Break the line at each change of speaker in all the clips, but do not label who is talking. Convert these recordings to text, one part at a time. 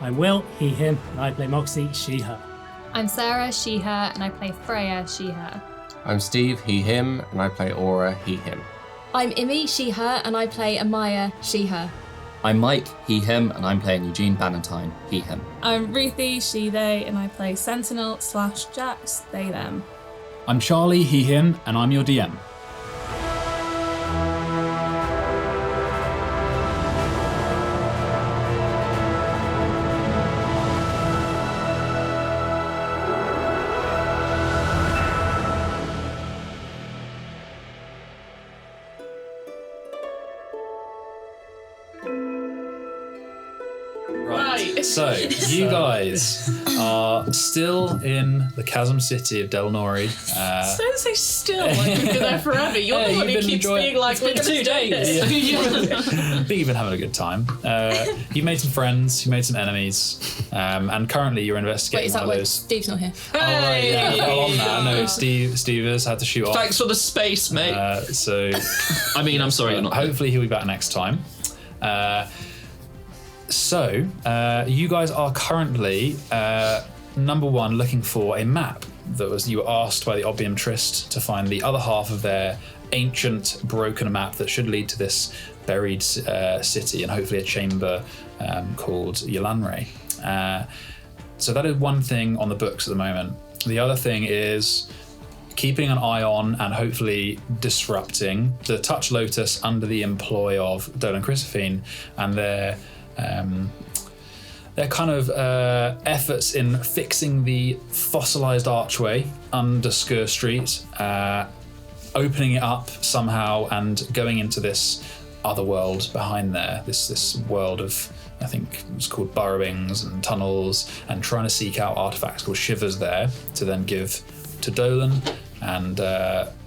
I'm Will, he, him, and I play Moxie, she, her.
I'm Sarah, she, her, and I play Freya, she, her.
I'm Steve, he, him, and I play Aura, he, him.
I'm Imi, she, her, and I play Amaya, she, her.
I'm Mike, he, him, and I'm playing Eugene Bannatyne, he, him.
I'm Ruthie, she, they, and I play Sentinel/Jax, they, them.
I'm Charlie, he, him, and I'm your DM. So, you guys are still in the chasm city of Delnori.
Don't say still, like we've been there forever. You're the one who keeps being like, we're going to 2 days.
I think you've been having a good time. You've made some friends, you've made some enemies, and currently you're investigating.
Wait, is that
one
why
of those...
Steve's not here?
Oh, right, yeah. On that, no, Steve has had to shoot off.
Thanks for the space, mate. I mean, I'm sorry, you're not.
Hopefully he'll be back next time. So, you guys are currently, number one, looking for a map you were asked by the Obium Trist to find the other half of their ancient broken map that should lead to this buried city and hopefully a chamber called Yolanre. So that is one thing on the books at the moment. The other thing is keeping an eye on and hopefully disrupting the Touch Lotus under the employ of Dolan Crissaphaene and their kind of efforts in fixing the fossilized archway under Skur Street, opening it up somehow and going into this other world behind there, this world of, I think it's called burrowings and tunnels, and trying to seek out artifacts called schivers there to then give to Dolan and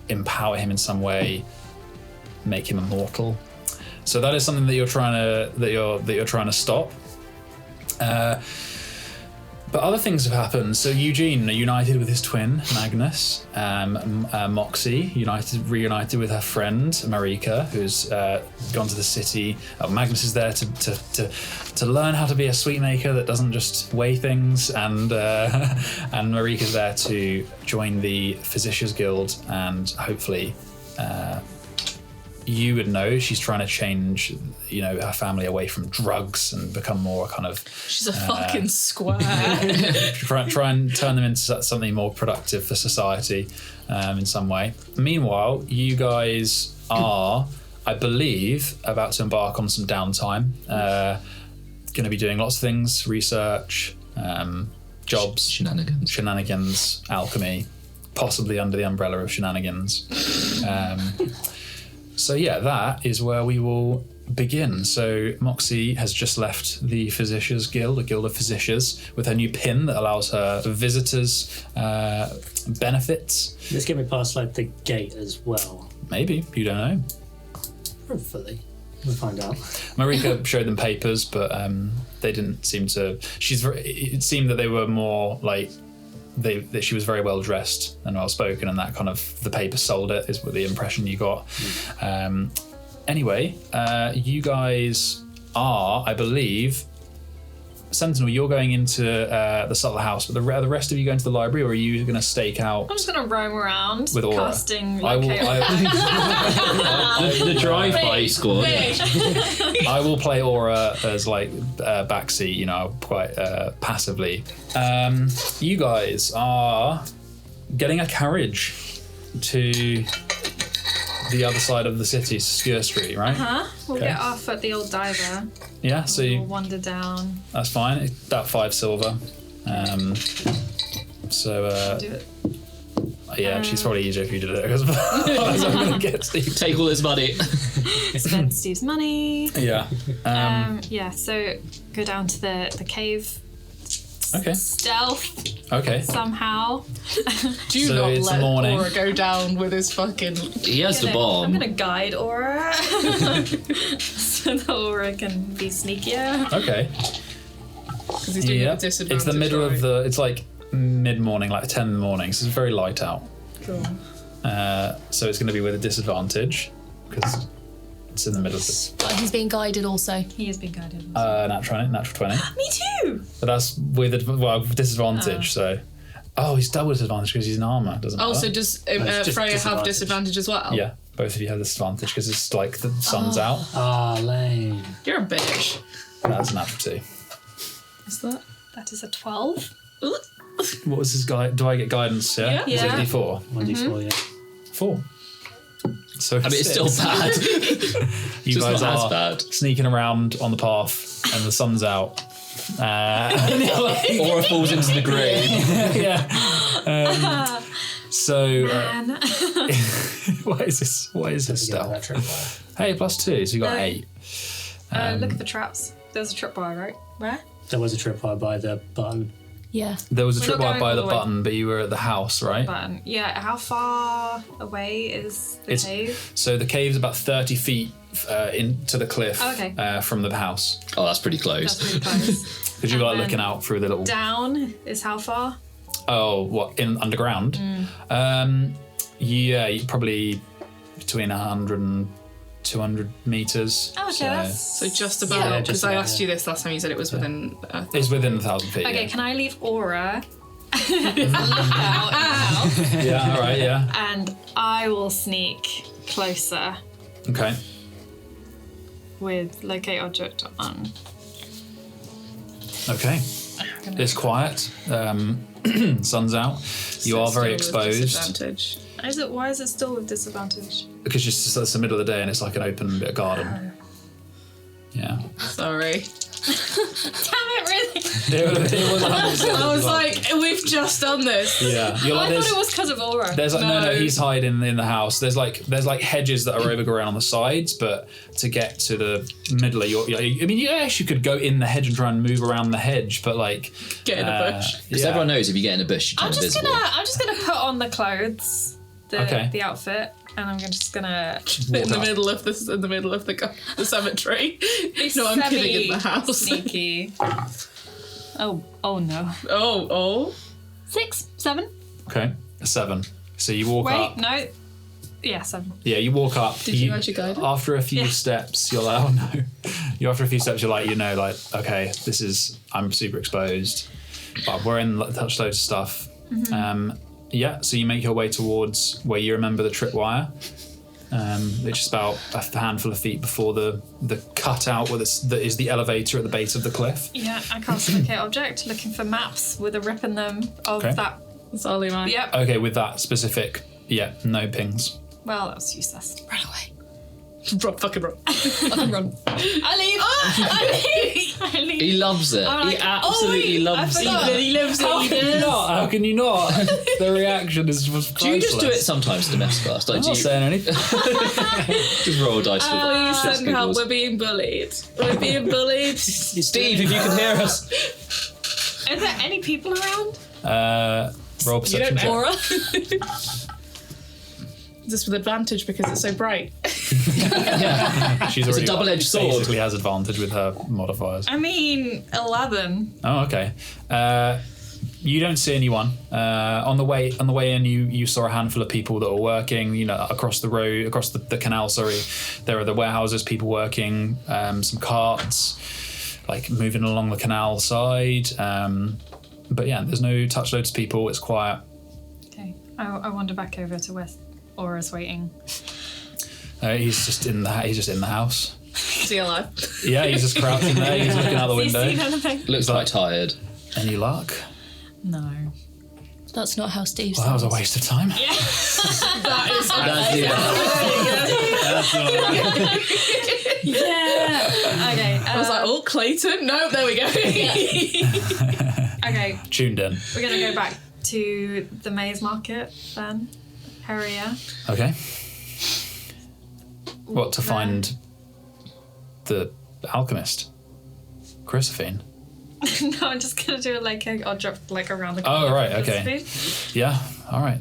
empower him in some way, make him immortal. So that is something that you're trying to stop. But other things have happened. So Eugene united with his twin Magnus. Moxie reunited with her friend Marika, who's gone to the city. Magnus is there to learn how to be a sweet maker that doesn't just weigh things, and Marika's there to join the Physicians Guild and hopefully. You would know she's trying to change, her family away from drugs and become more kind of.
She's a fucking square.
try and turn them into something more productive for society, in some way. Meanwhile, you guys are, I believe, about to embark on some downtime. Going to be doing lots of things: research, jobs, shenanigans, alchemy, possibly under the umbrella of shenanigans. So yeah, that is where we will begin. So Moxie has just left the Physicians Guild, a guild of physicians, with her new pin that allows her visitors benefits.
Let's get me past the gate as well.
Maybe, you don't know.
Hopefully. We'll find out.
Marika showed them papers, but they didn't seem to. It seemed that they were more like. That she was very well dressed and well spoken, and that kind of the paper sold it is what the impression you got. Anyway, you guys are, I believe, Sentinel. You're going into the Subtle House, but the rest of you going to the library, or are you going to stake out?
I'm just going to roam around
with Aura.
casting.
The drive-by squad.
I will play Aura as backseat, quite passively. You guys are getting a carriage to the other side of the city, Skur Street, right?
We'll get off at the old diver.
Yeah, so
we'll wander down.
That's fine. It's about 5 silver.
Do it.
Yeah, she's probably easier if you did it because I'm going to get Steve.
Take all his money.
Spend Steve's money.
Yeah.
So go down to the cave.
Okay.
Stealth.
Okay.
Somehow.
Do not let Aura go down with his fucking.
He has the bomb.
I'm gonna guide Aura so that Aura can be sneakier.
Okay.
Because he's doing it with disadvantage.
It's the middle of the. It's like mid-morning, like 10 in the morning, so it's very light out.
Cool.
So it's going to be with a disadvantage because it's in the middle of this.
But he's being guided also.
He is being guided.
Natural 20.
Me too.
But that's with disadvantage. So, he's double disadvantage because he's in armor. Doesn't matter.
Also, does
it's just
Freya have
disadvantage.
disadvantage as well?
Yeah, both of you have disadvantage because it's like the sun's out.
Ah, lame.
You're a bitch.
That's a natural 2.
Is that?
That is a 12.
What was his guide? Do I get guidance? Yeah.
Yeah.
Is it
Yeah.
D4?
1d4, yeah.
4. So
I mean, it's still
6.
bad.
You
Just
guys
not as
are
bad.
sneaking around on the path, and the sun's out. And you're like,
Aura falls into the grave.
yeah. So,
Man.
what is this? What is this
Together,
stuff?
that tripwire.
Hey, +2, so you got 8.
Look at the traps. There's a tripwire, right? Where?
There was a tripwire by the button.
Yeah.
There was a
We're not
tripwire
going
by
all
the
the way.
button, but you were at the house, right?
Button. Yeah, how far away is the cave?
So the cave's about 30 feet into the cliff
Oh, okay.
from the house.
Oh, that's pretty close.
That's really close.
Because you were like
And
looking
then
out through the little.
Down is how far?
Oh, what, in underground? Yeah, probably between 100 and 200 meters.
Oh, okay, that's...
So just
Yeah,
about,
just
because I
about,
asked
yeah.
you this last time, you said it was within...
It's within 1,000 feet.
Okay,
yeah.
can I leave Aura out,
Yeah, all right, yeah.
and I will sneak closer
Okay.
with locate object on.
Okay. It's quiet. Sun's out. You are very exposed
Disadvantage.
Why is it still with disadvantage?
because it's the middle of the day and it's like an open bit of garden. Yeah.
Sorry.
Damn it, really?
It was 100%.
I was like, we've just done this.
Yeah. You're like,
I thought it was because of Aura.
There's like no,
No.
he's hiding in the house. There's like hedges that are overgrown on the sides, but to get to the middle of I mean, yes, you could go in the hedge and try and move around the hedge, but like
Get in a bush.
Because
yeah.
everyone knows if you get in a bush, you turn
I'm just
invisible.
gonna put on the clothes,
Okay.
the outfit, and I'm just gonna
In the
up.
middle of this, in the middle of the cemetery. No, I'm kidding. In the house.
Sneaky. Oh no.
Oh.
6, 7.
Okay, a 7. So you walk
Wait,
up.
no. Yeah, 7.
Yeah, you walk up.
Did you actually guide it?
After a few
Yeah.
steps, you're like, oh no. After a few steps, you're like, okay, I'm super exposed, but we're in touch loads of stuff. Yeah, so you make your way towards where you remember the tripwire, which is about a handful of feet before the cutout that is the elevator at the base of the cliff.
Yeah, I cast locate object, looking for maps with a rip in them of
Okay.
that.
That's all mine.
Yep.
Okay, with that specific, no pings.
Well, that was useless.
Run away.
Run, fucking run.
Fucking run.
I leave. I leave.
He loves it.
I'm
He
like,
absolutely loves
I
it.
forgot.
He lives
How can you not? How can you not? The reaction was priceless.
Do you just do it sometimes to mess with us? Like,
I'm
do
not
you
saying anything.
just roll dice with
Please
shits
send help.
giggles?
We're being bullied. We're being bullied.
Steve, if you can hear us.
Is there any people around?
Roll perception check.
Aura.
Just with advantage because it's so bright.
She's already
double-edged sword.
Basically has advantage with her modifiers.
I mean, 11.
Oh, okay. You don't see anyone. On the way in, you saw a handful of people that were working. Across the road, across the canal. Sorry, there are the warehouses, people working. Some carts, like moving along the canal side. But yeah, there's no touch loads of people. It's quiet.
Okay. I wander back over to where Aura's waiting.
He's just in the house.
Is he alive?
Yeah, he's just crouching there. He's looking out the
Has he
window.
seen anything?
Looks quite tired.
Any luck?
No.
That's not how Steve
Well, that was a
sounds.
waste of time.
That is.
Yeah. Okay.
I was like, oh, Clayton. No, there we go.
Okay,
Tuned in.
we're gonna go back to the maze market then. Area.
Okay. What to find the alchemist? Crissaphaene.
No, I'm just gonna do a object around the
Oh,
corner.
right, okay. Yeah. All right.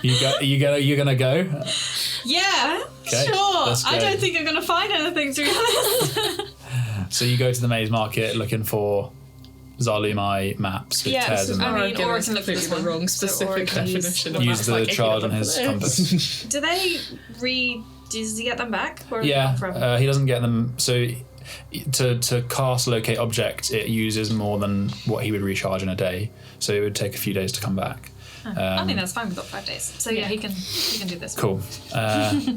You're gonna go.
Yeah.
Okay,
Sure.
let's
I
go.
don't think I'm gonna find anything, to be honest.
So you go to the maze market looking for Zalumai maps with
Yeah,
tears in
I
them.
mean, Aura can look for this
the
one.
wrong
So
specific
Aura can use
definition.
one
of
Use
that's
the
like,
charge on
okay,
his
look for this.
compass.
Do they does he get them back? Or are they
Yeah,
gone forever?
he doesn't get them. So to cast locate object, it uses more than what he would recharge in a day, so it would take a few days to come back.
I think that's fine. We've got 5 days, so yeah, he can do this.
Cool.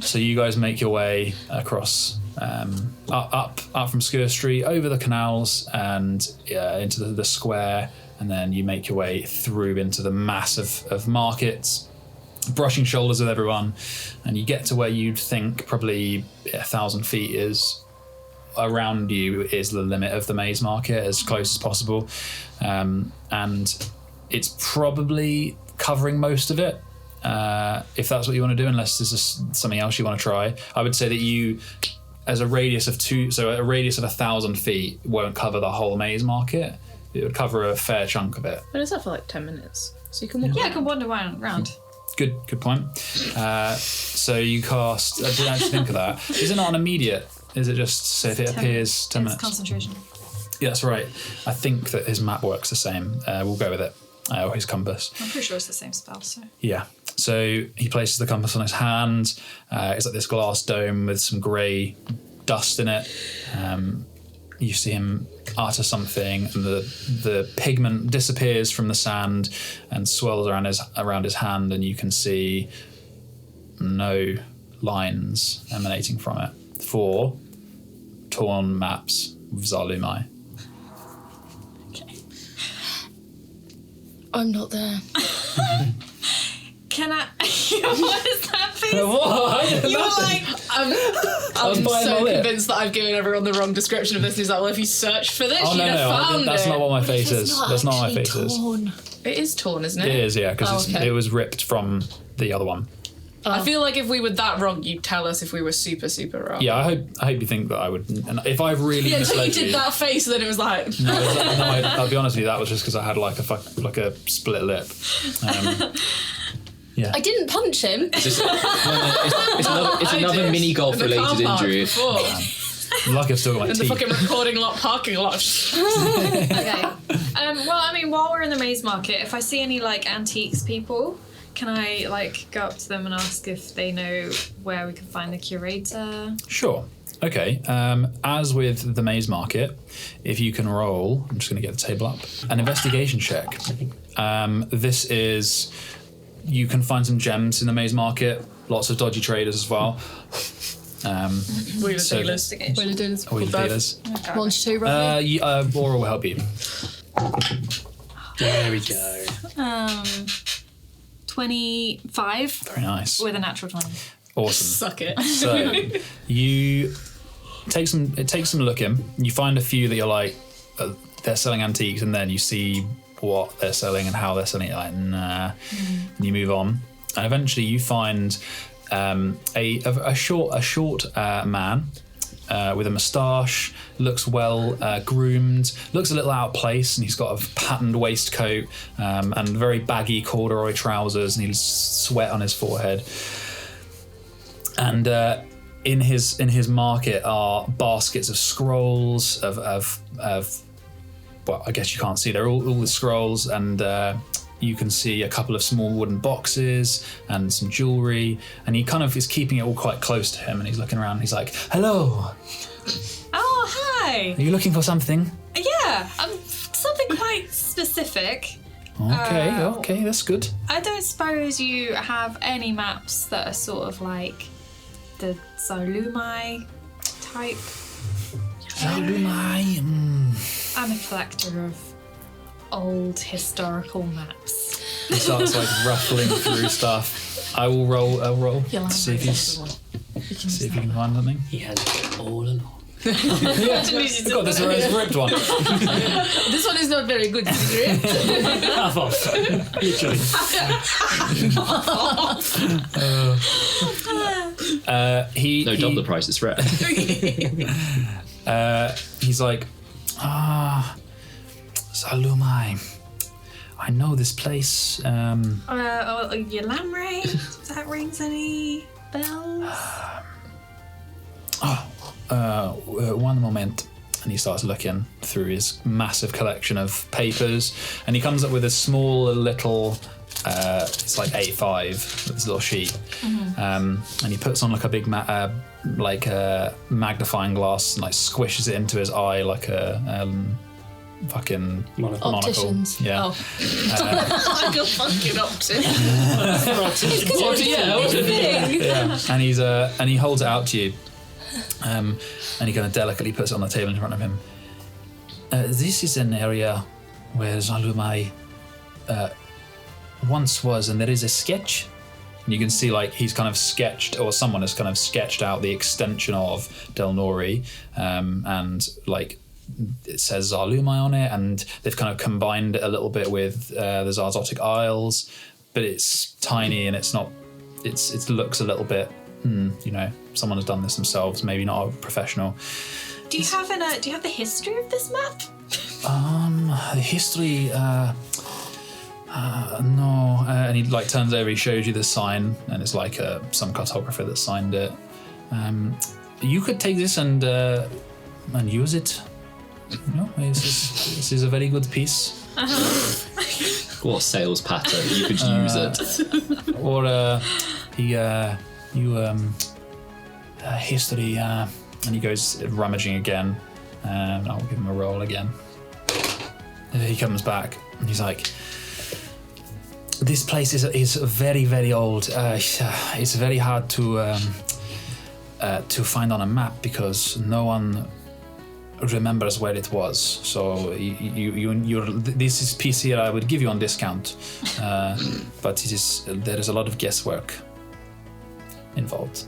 So you guys make your way across, up from Skur Street, over the canals, and into the square, and then you make your way through into the mass of markets, brushing shoulders with everyone, and you get to where you'd think probably 1,000 feet is around you is the limit of the maze market, as close as possible, and it's probably covering most of it, if that's what you want to do, unless there's something else you want to try. I would say that you, as a radius of a radius of 1,000 feet won't cover the whole maze market. It would cover a fair chunk of it.
But it's up for like 10 minutes, so you can walk.
Yeah, I can wander around.
Good point. So you cast. I didn't actually think of that. Is it not an immediate? Is it just say if it appears 10 minutes?
Concentration.
Yeah, that's right. I think that his map works the same. We'll go with it. Or his compass.
I'm pretty sure it's the same spell, so.
Yeah. So he places the compass on his hand. It's like this glass dome with some grey dust in it. You see him utter something, and the pigment disappears from the sand and swirls around his hand, and you can see no lines emanating from it. 4 torn maps with Zalumai.
I'm not there.
Can I? What is that face?
What?
You were like,
I'm
biting my
so
lip.
convinced that I've given everyone the wrong description of this. He's like, well, if you search for this,
Oh
you'd have found
that's
it.
not what my face is. That's not my face is.
It is torn, isn't it?
It is, yeah, because it was ripped from the other one.
I feel like if we were that wrong, you'd tell us if we were super, super wrong.
Yeah, I hope you think that I would. And if I really
Yeah, until
misled
you did that face, then it was like.
I'll be honest with you, that was just because I had like a split lip. Yeah.
I didn't punch him.
It's another mini golf related injury.
I'm lucky I've still got my
In the
teeth.
fucking recording lot, parking lot.
okay. Well, I mean, while we're in the maze market, if I see any like antiques people, can I like go up to them and ask if they know where we can find the curator?
Sure. Okay. As with the maze market, if you can roll, I'm just going to get the table up, an investigation check. This is, you can find some gems in the maze market, lots of dodgy traders as well.
Wheeler dealers.
Wheeler dealers.
Wheeler dealers.
1 to 2, roughly.
Aura will help you.
There we go.
25
Very nice.
with a natural 20.
Awesome.
Suck it.
So you take some looking. You find a few that you're like, they're selling antiques, and then you see what they're selling and how they're selling it. You're like, nah. And you move on, and eventually you find a short man with a moustache, looks well groomed, looks a little out of place, and he's got a patterned waistcoat and very baggy corduroy trousers, and he's sweat on his forehead. And in his market are baskets of scrolls of well, I guess you can't see. They're all the scrolls, and you can see a couple of small wooden boxes and some jewelry. And he kind of is keeping it all quite close to him, and he's looking around. And he's like, "Hello,
Oh, hi.
are you looking for something?"
Yeah, something quite specific.
Okay, that's good.
I don't suppose you have any maps that are sort of like the Zalumai type.
Zalumai.
I'm a collector of old historical maps.
He starts like ruffling through stuff. I will roll. I'll roll. To see if you can find something.
He has it all along.
Yeah, I've got this ripped one.
This one is not very good.
Half off. Literally.
Double the price, it's rare.
He's like, Zalumai, I know this place.
Yalamre? If that rings any bells?
One moment. And he starts looking through his massive collection of papers, and he comes up with a small little it's like A5 with this little sheet, and he puts on like a big magnifying glass and like squishes it into his eye like a fucking monocle.
Opticians.
Yeah.
Like a fucking optician.
Yeah. And he holds it out to you, and he kind of delicately puts it on the table in front of him. This is an area where Zalumai once was, and there is a sketch. And you can see like he's kind of sketched, or someone has kind of sketched out the extension of Delnori, and like it says Zalumai on it, and they've kind of combined it a little bit with the Zarzotic Isles, but it's tiny and it's not. It looks a little bit. Someone has done this themselves, maybe not a professional.
Do you have the history of this map?
The history. No. And he like turns over. He shows you the sign, and it's like some cartographer that signed it. You could take this and use it. This is a very good piece.
What sales pattern? You could use it.
Or history. And he goes rummaging again, and I'll give him a roll again. And he comes back, and he's like, "This place is very, very old. It's very hard to find on a map because no one remembers where it was. So this is piece here I would give you on discount, but there is a lot of guesswork involved."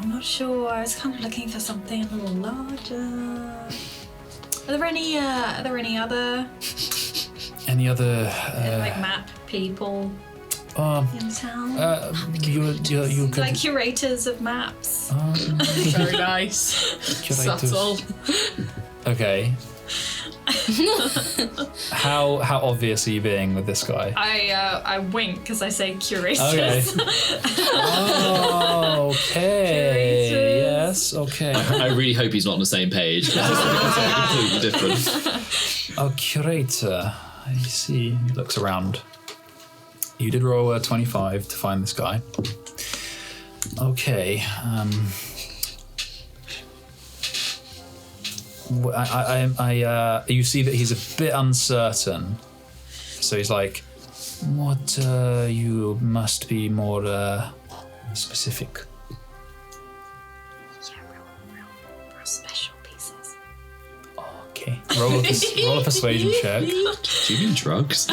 I'm not sure. I was kind of looking for something a little larger. Are there any other like map people in town?
You could
like curators of maps.
Very nice. Subtle.
Okay. How obvious are you being with this guy?
I wink because I say curators.
Okay. Oh, okay.
Curators.
Yes. Okay.
I really hope he's not on the same page. It's completely different.
A curator. I see. He looks around. You did roll a 25 to find this guy. Okay. You see that he's a bit uncertain. So he's like, "What? You must be more specific."
For special pieces.
Okay. Roll a persuasion check.
Do you mean drugs?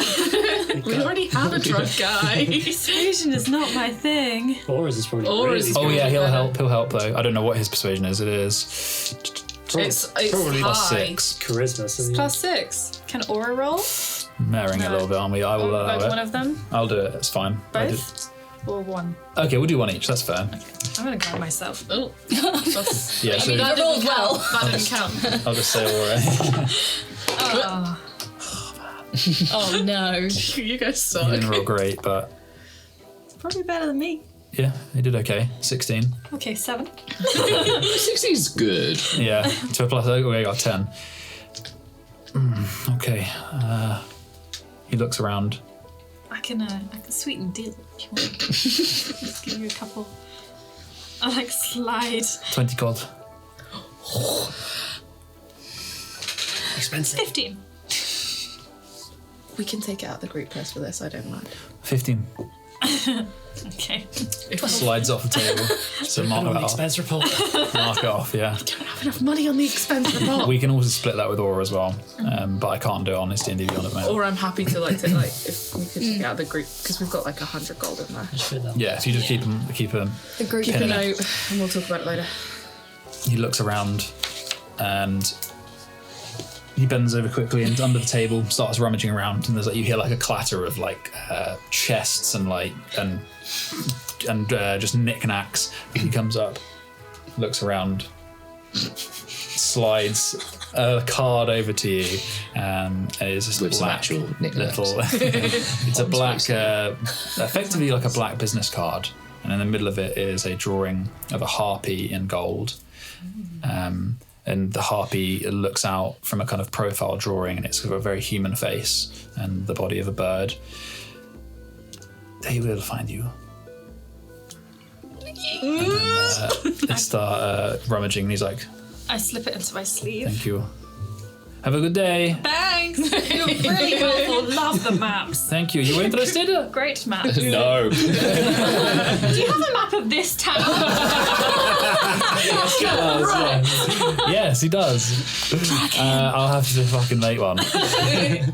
We already have a drug guy.
Persuasion is not my thing.
Or is this probably
Aura's
Oh yeah, he'll
better.
help though. I don't know what his persuasion is. It is
It's
probably
plus
high.
6.
charisma. So
+6. Can Aura roll?
Marrying a little bit, aren't we? I will allow
Like one
it.
of them?
I'll do it. It's fine.
Both? Or one?
Okay, we'll do one each. That's fair.
I'm gonna grab myself.
Oh, that's,
Yeah. So
that
rolled
didn't
well.
count. That didn't count.
I'll just say Aura.
Oh.
Oh no.
You guys
He
suck.
didn't roll great, but
Probably better than me.
yeah, he did okay. 16.
Okay, 7.
60 is good.
Yeah. To a plus. Okay, I got 10. Okay. He looks around.
I can sweeten deal if you want. Just give you a couple. I like slide.
20 gold.
expensive.
15.
We can take it out of the group press for this. I don't mind.
15.
Okay.
Slides off the table. So mark
On
that
the
off.
expense report.
Mark it off, yeah.
I don't have enough money on the expense report.
We can also split that with Aura as well, but I can't do it on this D&D Beyond at the moment.
Or I'm happy to if we could take it out of the group because we've got like 100 gold in there.
Just fit that.
Yeah, if you just keep them.
The group
Keep a
Pin it.
note, and we'll talk about it later.
He looks around, and he bends over quickly and under the table starts rummaging around, and there's like you hear like a clatter of like chests and like and just knickknacks. He comes up, looks around, slides a card over to you, and it's just
With some
black
actual knickknacks.
little. It's a black, effectively like a black business card, and in the middle of it is a drawing of a harpy in gold. and the harpy looks out from a kind of profile drawing, and it's got a very human face and the body of a bird. They will find you. And then, they start rummaging, and he's like,
I slip it into my sleeve.
thank you. Have a good day.
Thanks. You're really helpful. Love the maps.
Thank you. You interested?
Great map.
No.
Do you have a map of this town?
Yes, he does. I'll have to fucking make one.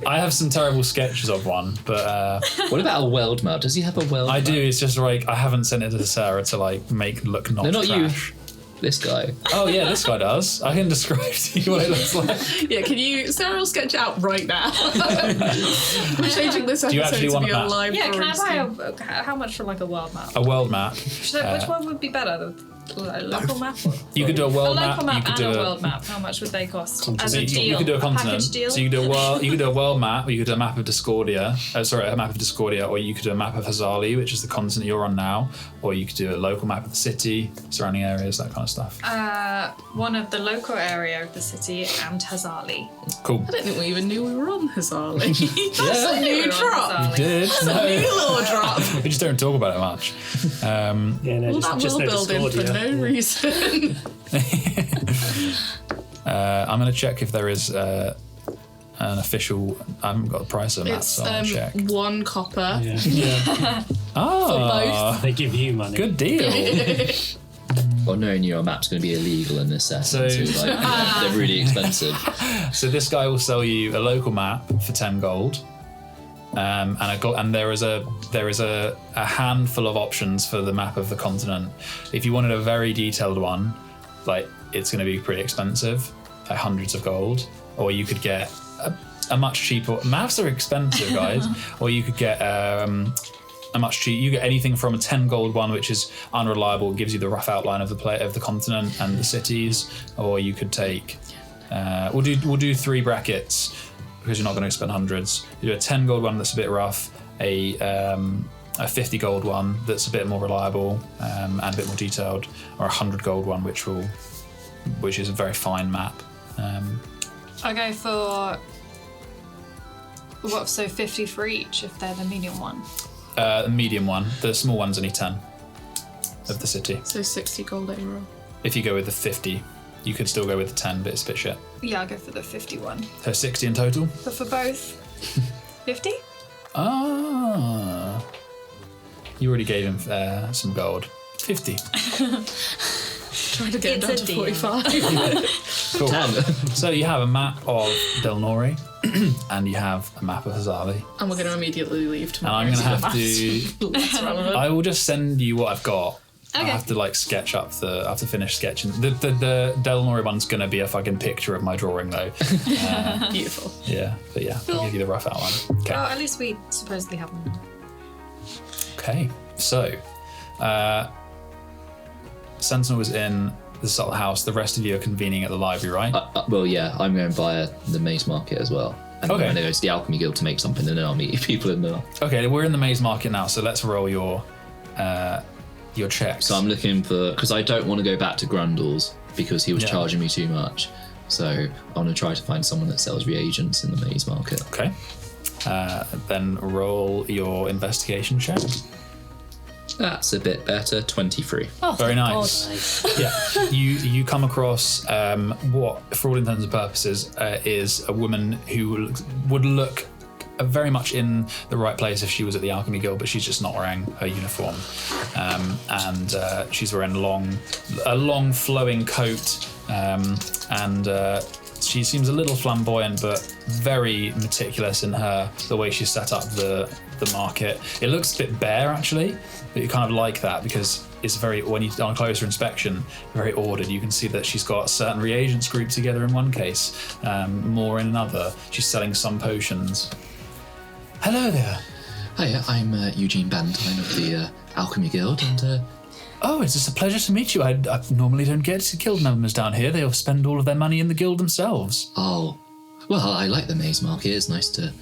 I have some terrible sketches of one, but
What about a world map? Does he have a world
I
map?
do. It's just like I haven't sent it to Sarah to like make look not
No, not
trash.
you. This guy.
Oh yeah, this guy does. I can describe to you what it looks like.
Yeah, can you... Sarah will sketch it out right now. We're changing this
you
episode
actually
to
want
be
a
a
map?
live
Yeah, can I
drawing
buy how much for like a world map?
A world map.
So which one would be better? The local map?
You could do a
A
world
local
map. You
map
could
and
do
a world map. How much would they cost? As
So
a deal.
you could do a continent.
package deal?
So you could do a world. You could do a world map. Or you could do a map of Discordia. A map of Discordia, or you could do a map of Hazali, which is the continent you're on now. Or you could do a local map of the city, surrounding areas, that kind of stuff.
One of the local area of the city and Hazali.
Cool.
I don't think we even knew we were on Hazali. That's a new drop.
Did
New lore drop.
we just don't talk about it much.
Yeah, no,
Well, that
just
will
no
build in for
Discordia.
no reason.
I'm going to check if there is an official. I haven't got the price of that,
It's
so I'll check.
1 copper.
Yeah.
Oh,
They give you money.
good deal.
Well, knowing your map's going to be illegal in this set,
So-
so like, they're really expensive.
So this guy will sell you a local map for 10 gold. And there is a handful of options for the map of the continent. If you wanted a very detailed one, like it's going to be pretty expensive, like hundreds of gold. Or you could get a much cheaper. Maps are expensive, guys. Or you could get a much cheap. You get anything from a 10 gold one, which is unreliable, gives you the rough outline of the continent and the cities. Or you could take. We'll do 3 brackets. Because you're not going to spend hundreds. You do a 10 gold one that's a bit rough, a 50 gold one that's a bit more reliable and a bit more detailed, or a 100 gold one which is a very fine map.
I go for 50 for each if they're the medium one.
The medium one, the small one's only 10 of the city.
So 60 gold euro.
If you go with the 50, you could still go with the 10, but it's a bit shit.
Yeah, I'll go for the 51.
So 60 in total.
But for both, 50?
Ah, you already gave him some gold. 50.
Trying to get
It's
down
a
to
deal.
45.
Cool. So you have a map of Delnori, and you have a map of Hazali.
And we're going to immediately leave
And
tomorrow.
I'm going to
so
have
that's
to.
less relevant.
I will just send you what I've got. I
Okay.
have to like sketch up I have to finish sketching. The Delnori one's going to be a fucking picture of my drawing though.
Beautiful.
Yeah, but yeah, I'll give you the rough outline. Okay.
Well, at least we supposedly have them.
Okay. So, Sentinel is in the subtle house. The rest of you are convening at the library, right?
Well, yeah, I'm going via the Maze Market as well. And
Okay.
I'm going to go to the Alchemy Guild to make something, and then I'll meet people in there.
Okay, we're in the maze market now, so let's roll your checks.
So I'm looking for, because I don't want to go back to Grundle's because he was
Yeah.
charging me too much. So I want to try to find someone that sells reagents in the Maze Market.
Okay. Then roll your investigation check.
That's a bit better, 23.
Very nice. Yeah, you come across what, for all intents and purposes, is a woman who would look very much in the right place if she was at the Alchemy Guild, but she's just not wearing her uniform, and she's wearing a long flowing coat, and she seems a little flamboyant, but very meticulous in the way she set up the market. It looks a bit bare actually, but you kind of like that because it's when you on a closer inspection, very ordered. You can see that she's got certain reagents grouped together in one case, more in another. She's selling some potions. Hello there.
Hiya, I'm Eugene Banton of the Alchemy Guild, and
Oh, it's just a pleasure to meet you. I normally don't get guild members down here. They'll spend all of their money in the guild themselves.
oh, well, I like the Maze Market. It's nice to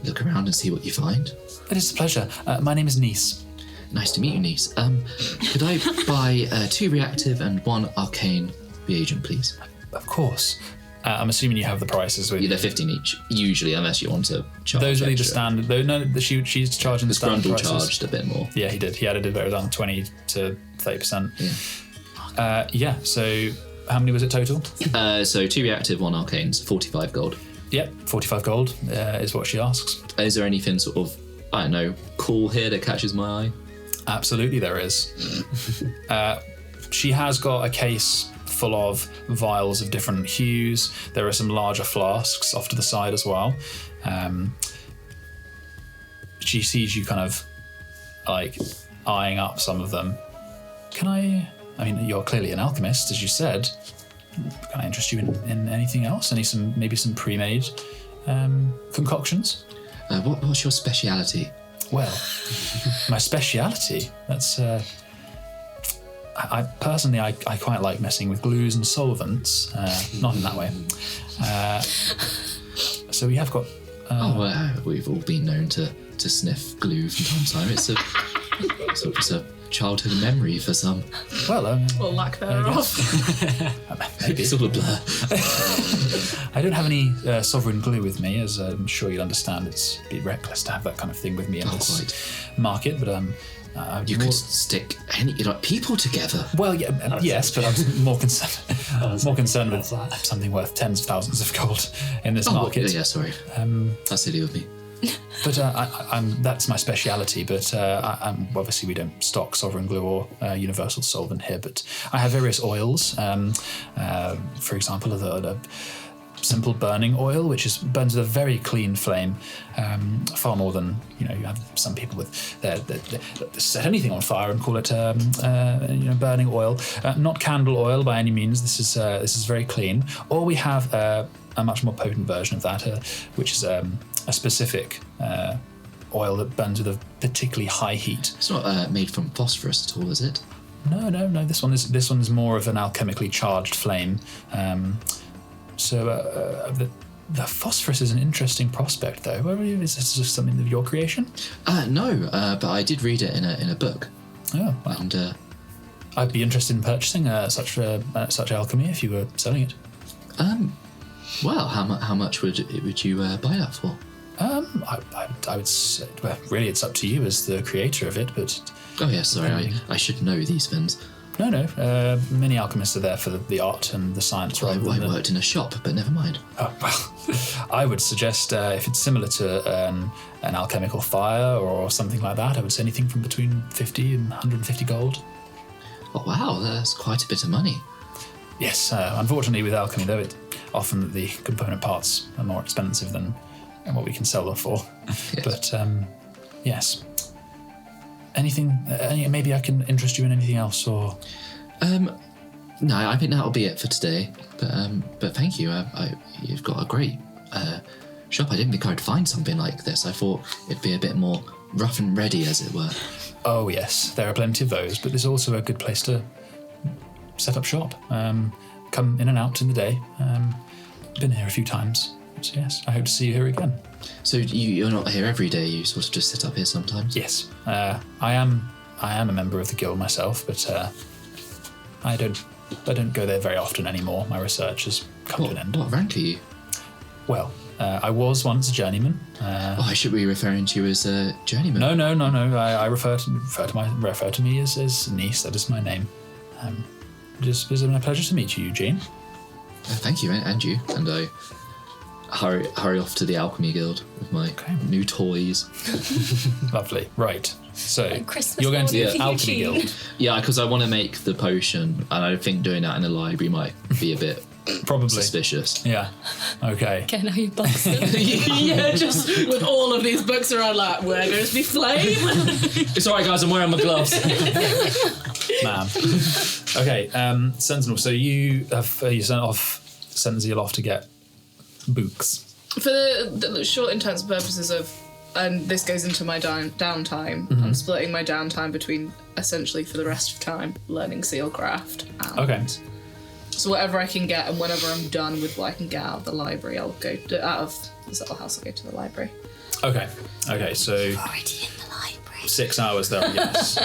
look around and see what you find.
It is a pleasure. My name is Nice.
Nice to meet you, niece. Could I buy 2 reactive and 1 arcane reagent, please?
Of course. I'm assuming you have the prices with
Yeah,
you.
they're 15 each, usually, unless you want to charge
Those are the
extra.
standard. Though no, she's charging the standard
Grundle
prices.
charged a bit more.
Yeah, he did. He added it around 20 to 30%.
Yeah.
So how many was it total?
So 2 reactive, 1 arcanes, 45 gold.
Yep, 45 gold is what she asks.
Is there anything sort of, I don't know, cool here that catches my eye?
Absolutely, there is. She has got a case full of vials of different hues. There are some larger flasks off to the side as well. She sees you kind of like eyeing up some of them. I mean, you're clearly an alchemist, as you said. Can I interest you in anything else? Maybe some pre-made concoctions?
What's your speciality?
Well, my speciality, that's... I personally, I quite like messing with glues and solvents. Not in that way. So we have got...
we've all been known to sniff glue from time to time. It's a childhood memory for some.
Well,
Or lack thereof.
maybe.
It's all a blur.
I don't have any sovereign glue with me, as I'm sure you'll understand. It's a bit reckless to have that kind of thing with me in this market, but
You could stick people together.
Well, yeah, yes, but I was more concerned with something worth tens of thousands of gold in this market.
Yeah, sorry. That's silly of me.
But that's my speciality. But obviously we don't stock sovereign glue or universal solvent here. But I have various oils. For example, the simple burning oil, which burns with a very clean flame, far more than you have some people with they set anything on fire and call it burning oil. Not candle oil by any means. This is very clean. Or we have a much more potent version of that, which is a specific oil that burns with a particularly high heat.
It's not made from phosphorus at all, is it?
No. This one is more of an alchemically charged flame. So the phosphorus is an interesting prospect, though. Is this just something of your creation?
No, but I did read it in a book.
Oh, well.
And
I'd be interested in purchasing such alchemy if you were selling it.
Well, how much would you buy that for?
I would say, well, really, it's up to you as the creator of it, but...
Oh, yeah, sorry, I should know these things.
No, many alchemists are there for the art and the science rather than...
I worked in a shop, but never mind.
Oh, well, I would suggest if it's similar to an alchemical fire or something like that, I would say anything from between 50 and 150 gold.
Oh, wow, that's quite a bit of money.
Yes, unfortunately with alchemy, though, often the component parts are more expensive than what we can sell them for.
Yes.
But, yes. Anything, maybe I can interest you in anything else, or...
No, I think that'll be it for today. But thank you. You've got a great shop. I didn't think I'd find something like this. I thought it'd be a bit more rough and ready, as it were.
Oh, yes, there are plenty of those, but there's also a good place to set up shop. Come in and out in the day. Been here a few times, so yes, I hope to see you here again.
So you're not here every day, you sort of just sit up here sometimes?
Yes, I am a member of the guild myself, but I don't go there very often anymore. My research has come to an end.
What rank are you?
Well, I was once a journeyman.
I should be referring to you as a journeyman.
No. I refer to me as niece. That is my name. It was my pleasure to meet you, Eugene.
Thank you, and you. And I hurry off to the Alchemy Guild with my new toys.
Lovely. Right. So
Christmas
you're going to the
morning for
Alchemy
Eugene.
Guild.
Yeah, because I want to make the potion, and I think doing that in a library might be a bit
Probably.
suspicious.
Yeah. Okay.
Okay, now you box them.
Yeah, just with all of these books around, like, where goes me flame?
It's alright, guys, I'm wearing my gloves.
Man. Okay, Sentinel, so you sent Sentinel off to get books.
For the short, intense purposes of, and this goes into my downtime, I'm splitting my downtime between, essentially for the rest of time, learning sealcraft. And
Okay.
So whatever I can get, and whenever I'm done with what I can get out of the library, I'll go out of the Settle House, I'll go to the library.
Okay, so
Already in the library.
6 hours there, yes.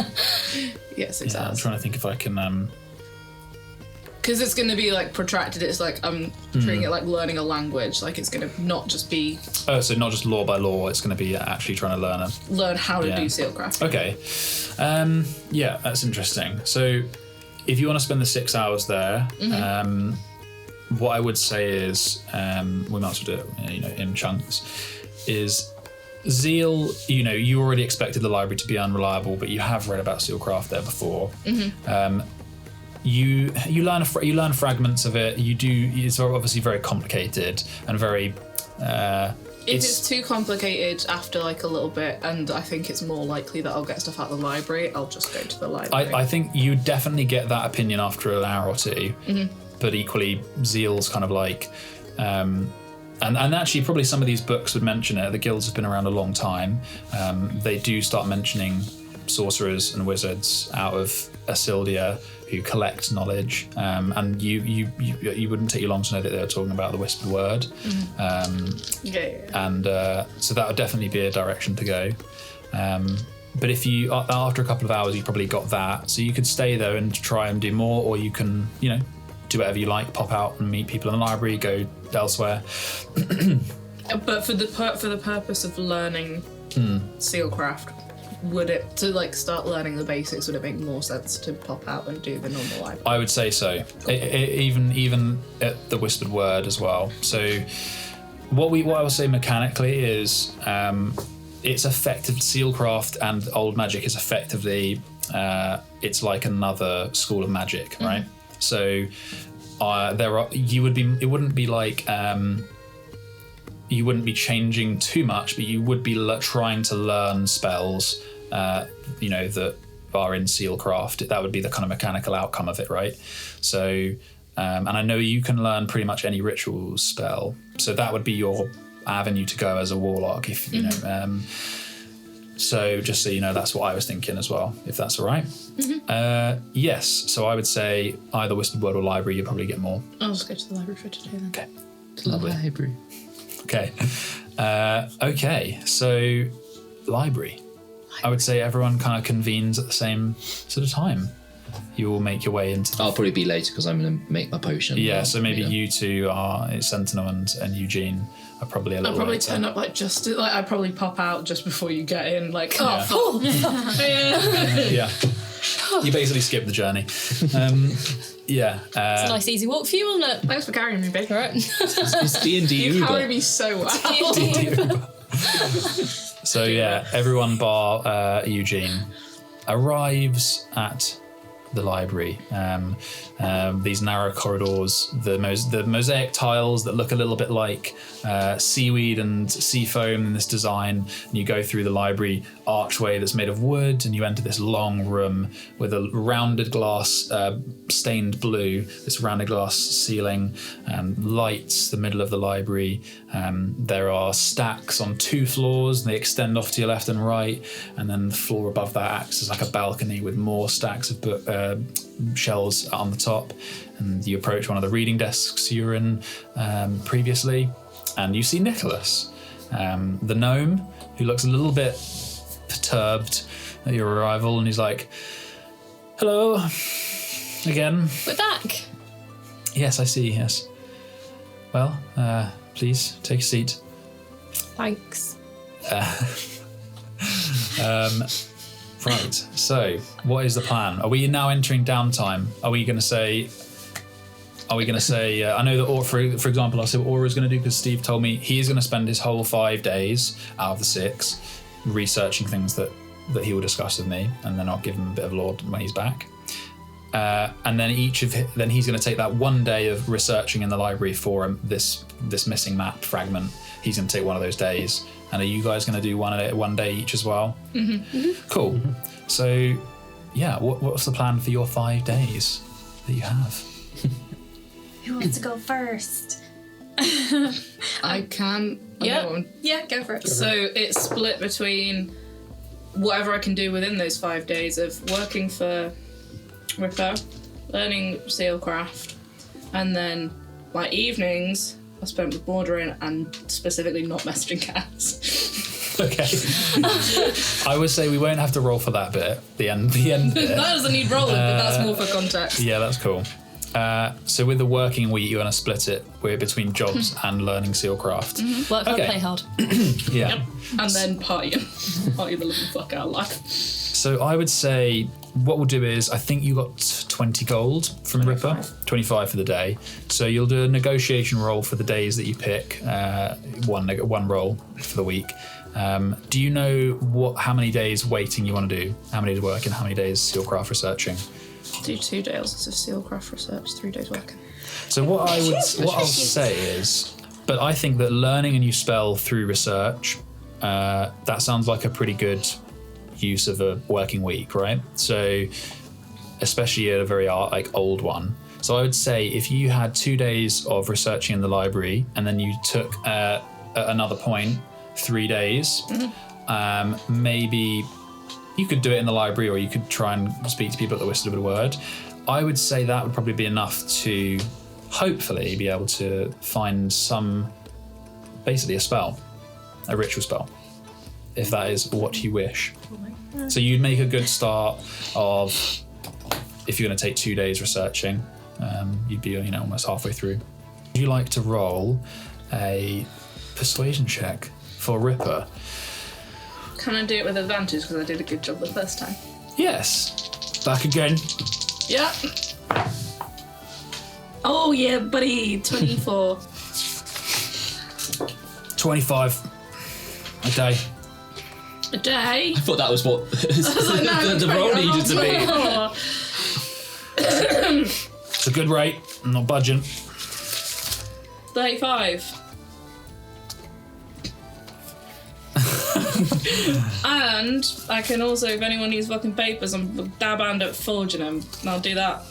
Yes, exactly.
I'm trying to think if I can...
Because it's going to be like protracted. It's like I'm treating it like learning a language. Like it's going to not just be
Oh, so not just law by law. It's going to be actually trying to
learn how to
Yeah.
do sealcraft.
Okay. Yeah, that's interesting. So if you want to spend the 6 hours there, what I would say is, we might as well do it, in chunks, is Zeal, you already expected the library to be unreliable, but you have read about sealcraft there before. You learn fragments of it. It's obviously very complicated and very.
If it's too complicated after like a little bit, and I think it's more likely that I'll get stuff out of the library, I'll just go to the library.
I think you definitely get that opinion after an hour or two, but equally Zeal's kind of like, and actually probably some of these books would mention it. The guilds have been around a long time. They do start mentioning sorcerers and wizards out of Asildia who collect knowledge, and you wouldn't take you long to know that they were talking about the whispered word. And so that would definitely be a direction to go. But if you, after a couple of hours, you probably got that, so you could stay there and try and do more, or you can, do whatever you like, pop out and meet people in the library, go elsewhere.
But for the purpose of learning sealcraft, would it, to like start learning the basics, would it make more sense to pop out and do the normal library?
I would say so. Even at the whispered word as well. So what I will say mechanically is it's effective. Sealcraft and old magic is effectively it's like another school of magic, right? So you wouldn't be changing too much, but you would be trying to learn spells, that are in sealcraft. That would be the kind of mechanical outcome of it, right? So, and I know you can learn pretty much any ritual spell, so that would be your avenue to go as a warlock, if you know. So just so you know, that's what I was thinking as well, if that's all right. Yes, so I would say either whispered word or library, you probably get more.
I'll just go to the library for today then.
Okay.
To the library.
Okay. Okay, so library. I would say everyone kind of convenes at the same sort of time. You will make your way into
I'll probably be later because I'm going to make my potion.
Yeah, so maybe you two are, Sentinel and Eugene are probably a little
I'll probably
later.
turn up I'd probably pop out just before you get in,
Yeah. You basically skip the journey. Yeah.
It's a nice easy walk for you, isn't it?
Thanks for carrying me, babe.
All right.
It's D&D
You
Uber.
carry me so well.
So yeah, everyone bar Eugene arrives at the library. These narrow corridors, the mosaic tiles that look a little bit like seaweed and sea foam in this design. And you go through the library archway that's made of wood, and you enter this long room with a rounded glass, stained blue, this rounded glass ceiling, lights the middle of the library. There are stacks on 2 floors, and they extend off to your left and right, and then the floor above that acts as like a balcony with more stacks of shelves on the top. And you approach one of the reading desks you were in previously, and you see Nicholas, the gnome, who looks a little bit perturbed at your arrival, and he's like, "Hello, again."
We're back.
Yes, I see, yes. Well, please take a seat.
Thanks.
Right, so what is the plan? Are we now entering downtime? Are we going to say, I know that, for example, I'll say what Aura's going to do, because Steve told me he's going to spend his whole 5 days out of the 6 researching things that he will discuss with me, and then I'll give him a bit of lore when he's back. And then then he's going to take that 1 day of researching in the library for this missing map fragment. He's going to take one of those days. And are you guys going to do one day each as well? Cool. So, yeah, what's the plan for your 5 days that you have?
Who wants to go first?
I can.
Yeah, go for it.
So it's split between whatever I can do within those 5 days of working for Ripper, learning sealcraft, and then my evenings I spent with Morderyn and specifically not messaging cats.
Okay. I would say we won't have to roll for that bit. The end bit.
That doesn't need rolling, but that's more for context.
Yeah, that's cool. So with the working week, you're going to split it between jobs and learning sealcraft.
Work hard,
Okay.
play hard.
Yeah.
And then party the living fuck out of life.
So I would say what we'll do is, I think you got 20 gold from Ripper, 25 for the day. So you'll do a negotiation roll for the days that you pick, one roll for the week. Do you know how many days waiting you want to do? How many days working, how many days Sealcraft researching?
Do 2 days of Sealcraft research, 3 days working.
So what I'll say is, but I think that learning a new spell through research, that sounds like a pretty good use of a working week, right? So especially a very old one. So I would say if you had 2 days of researching in the library and then you took at another point 3 days, maybe you could do it in the library, or you could try and speak to people at the Whistle of a Word. I would say that would probably be enough to hopefully be able to find basically a spell, a ritual spell, if that is what you wish. So you'd make a good start of, if you're going to take 2 days researching, you'd be almost halfway through. Would you like to roll a persuasion check for Ripper?
Can I do it with advantage because I did a good job the first time?
Yes. Back again.
Yeah. Oh yeah, buddy. 24.
25 a day.
A day?
I thought that was what
No,
the roll needed to be.
It's a good rate. I'm not budging.
35. And I can also, if anyone needs fucking papers, I'm a dab hand at forging them, and I'll do that.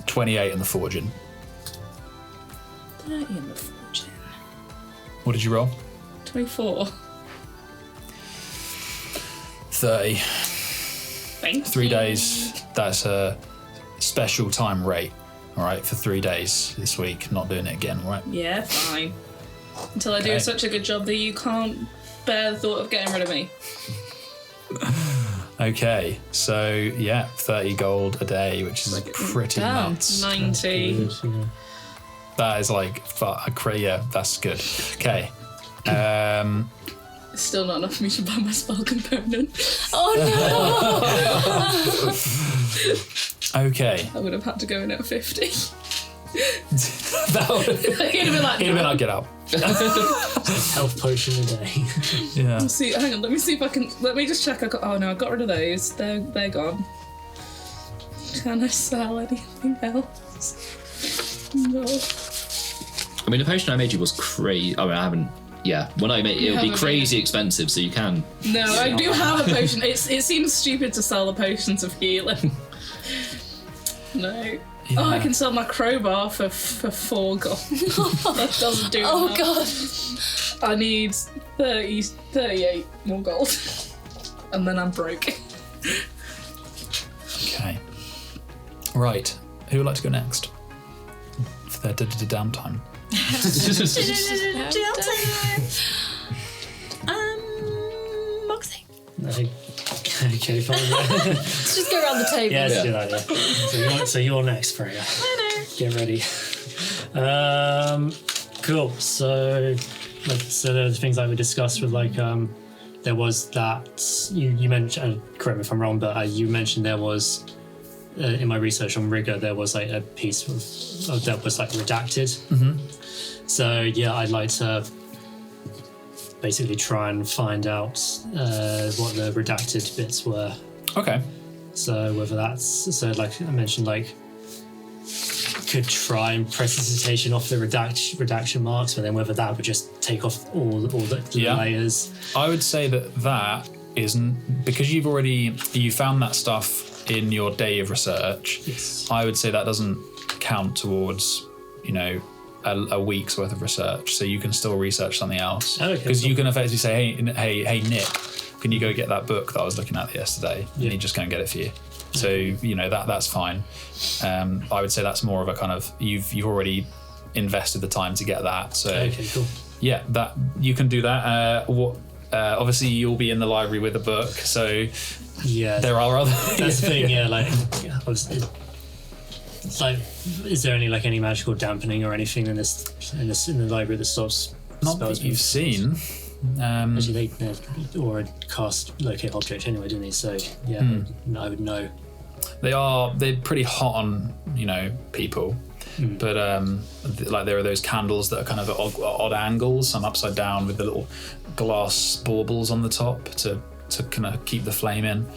28 in the forging.
30 in the forging.
What did you roll?
24.
30.
Thank
3
you.
days. That's a special time rate. All right, for 3 days this week. Not doing it again, all right?
Yeah, fine. Until I do
Okay.
such a good job that you can't bear the thought of getting rid of me.
Okay, so yeah, 30 gold a day, which is pretty
damn.
nuts.
90.
That is yeah, that's good. Okay.
It's still not enough for me to buy my spell component.
Oh
Okay.
I would have had to go in at 50.
That would have
He'd have been like,
been like, get up.
Health potion a day.
Yeah.
see, hang on, let me see if I can. Let me just check. I got rid of those. They're gone. Can I sell anything else? No.
I mean, the potion I made you was crazy. I mean, I haven't. Yeah, when I made it, it'll be
haven't
crazy expensive, so you can.
No, I do have a potion. It seems stupid to sell the potions of healing. No.
Yeah.
Oh, I can sell my crowbar for 4 gold. That doesn't do
Oh
enough.
god.
I need 38 more gold. And then I'm broke.
Okay. Right. Who would like to go next? For their downtime.
Moxie.
Okay, fine.
Let's just go around the table.
Yeah, let's do that. Yeah. So you're next, Freya. Get ready. Cool. So the things like we discussed with there was that you mentioned. Correct me if I'm wrong, but you mentioned there was in my research on Rigor there was like a piece of that was like redacted.
Mm-hmm.
So yeah, I'd like to basically try and find out what the redacted bits were.
Okay.
So whether that's like I mentioned, like could try and press the citation off the redaction marks, but then whether that would just take off all the
Yeah.
layers.
I would say that isn't, because you found that stuff in your day of research.
Yes.
I would say that doesn't count towards, a week's worth of research. So you can still research something else.
Okay,
Because
cool.
you can effectively say, hey, Nick, can you go get that book that I was looking at yesterday? And
Yeah.
he just go and get it for you. So that's fine. I would say that's more of a kind of you've already invested the time to get that. So
Okay, cool.
yeah, that you can do that. What obviously you'll be in the library with a book, so
Yeah.
there are other.
That's the thing. Yeah, like, obviously, it's like, is there any magical dampening or anything in the library that stops
Not
spells
that you've
being-
seen.
Actually, they or cast locate object anyway, didn't they? So yeah, I would know.
They're pretty hot on people, but like there are those candles that are kind of at odd angles, some upside down with the little glass baubles on the top to kind of keep the flame in,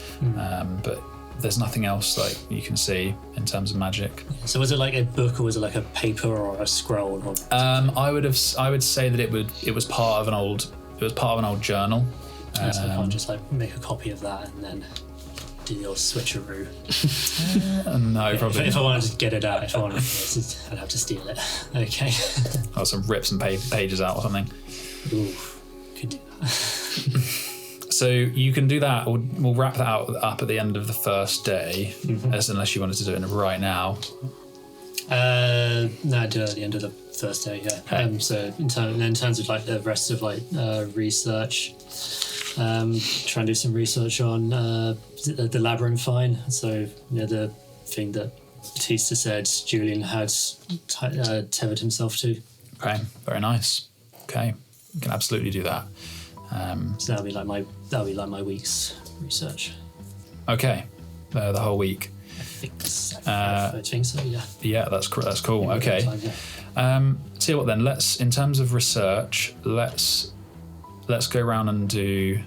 but there's nothing else like you can see in terms of magic.
So was it like a book, or was it like a paper or a scroll? Or...
I would say that it was part of an old journal.
So I can't just like make a copy of that and then do your switcheroo.
No, probably.
If I wanted to get it out, I'd have to steal it. Okay.
Or some rip some pages out or something.
Ooh, could do that.
So you can do that. We'll wrap that up at the end of the first day, unless you wanted to do it right now.
No, I'd do it at the end of the first day. Yeah.
Okay.
So in terms of like the rest of like research, try and do some research on the labyrinthine. So the thing that Batista said Julian had tethered himself to.
Okay, very nice. Okay, you can absolutely do that.
So that'll be like my week's research.
Okay, the whole week.
I think so. Yeah.
Yeah, that's cool. Okay.
Time, yeah.
Tell you what then. In terms of research, let's go around and do.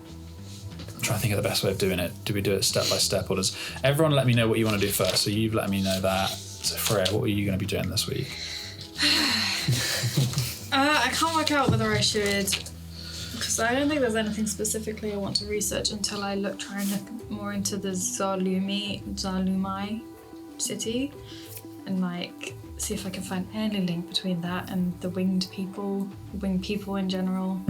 I'm trying to think of the best way of doing it. Do we do it step by step, or does everyone let me know what you want to do first? So you've let me know that. So Freya, what are you going to be doing this week?
I can't work out whether I should, because I don't think there's anything specifically I want to research until I try and look more into the Zalumai city, and like see if I can find any link between that and the winged people in general.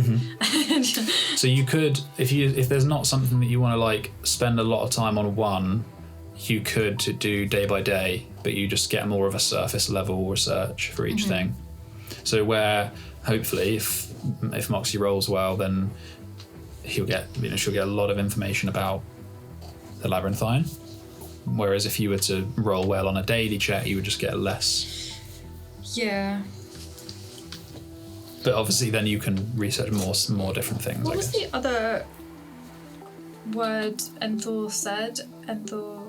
So you could, if there's not something that you want to like spend a lot of time on one, you could do day by day, but you just get more of a surface level research for each thing. So where hopefully if Moxie rolls well, then she'll get a lot of information about the labyrinthine. Whereas if you were to roll well on a daily check, you would just get less.
Yeah.
But obviously then you can research more different things.
What was the other word Enthor said? Enthor.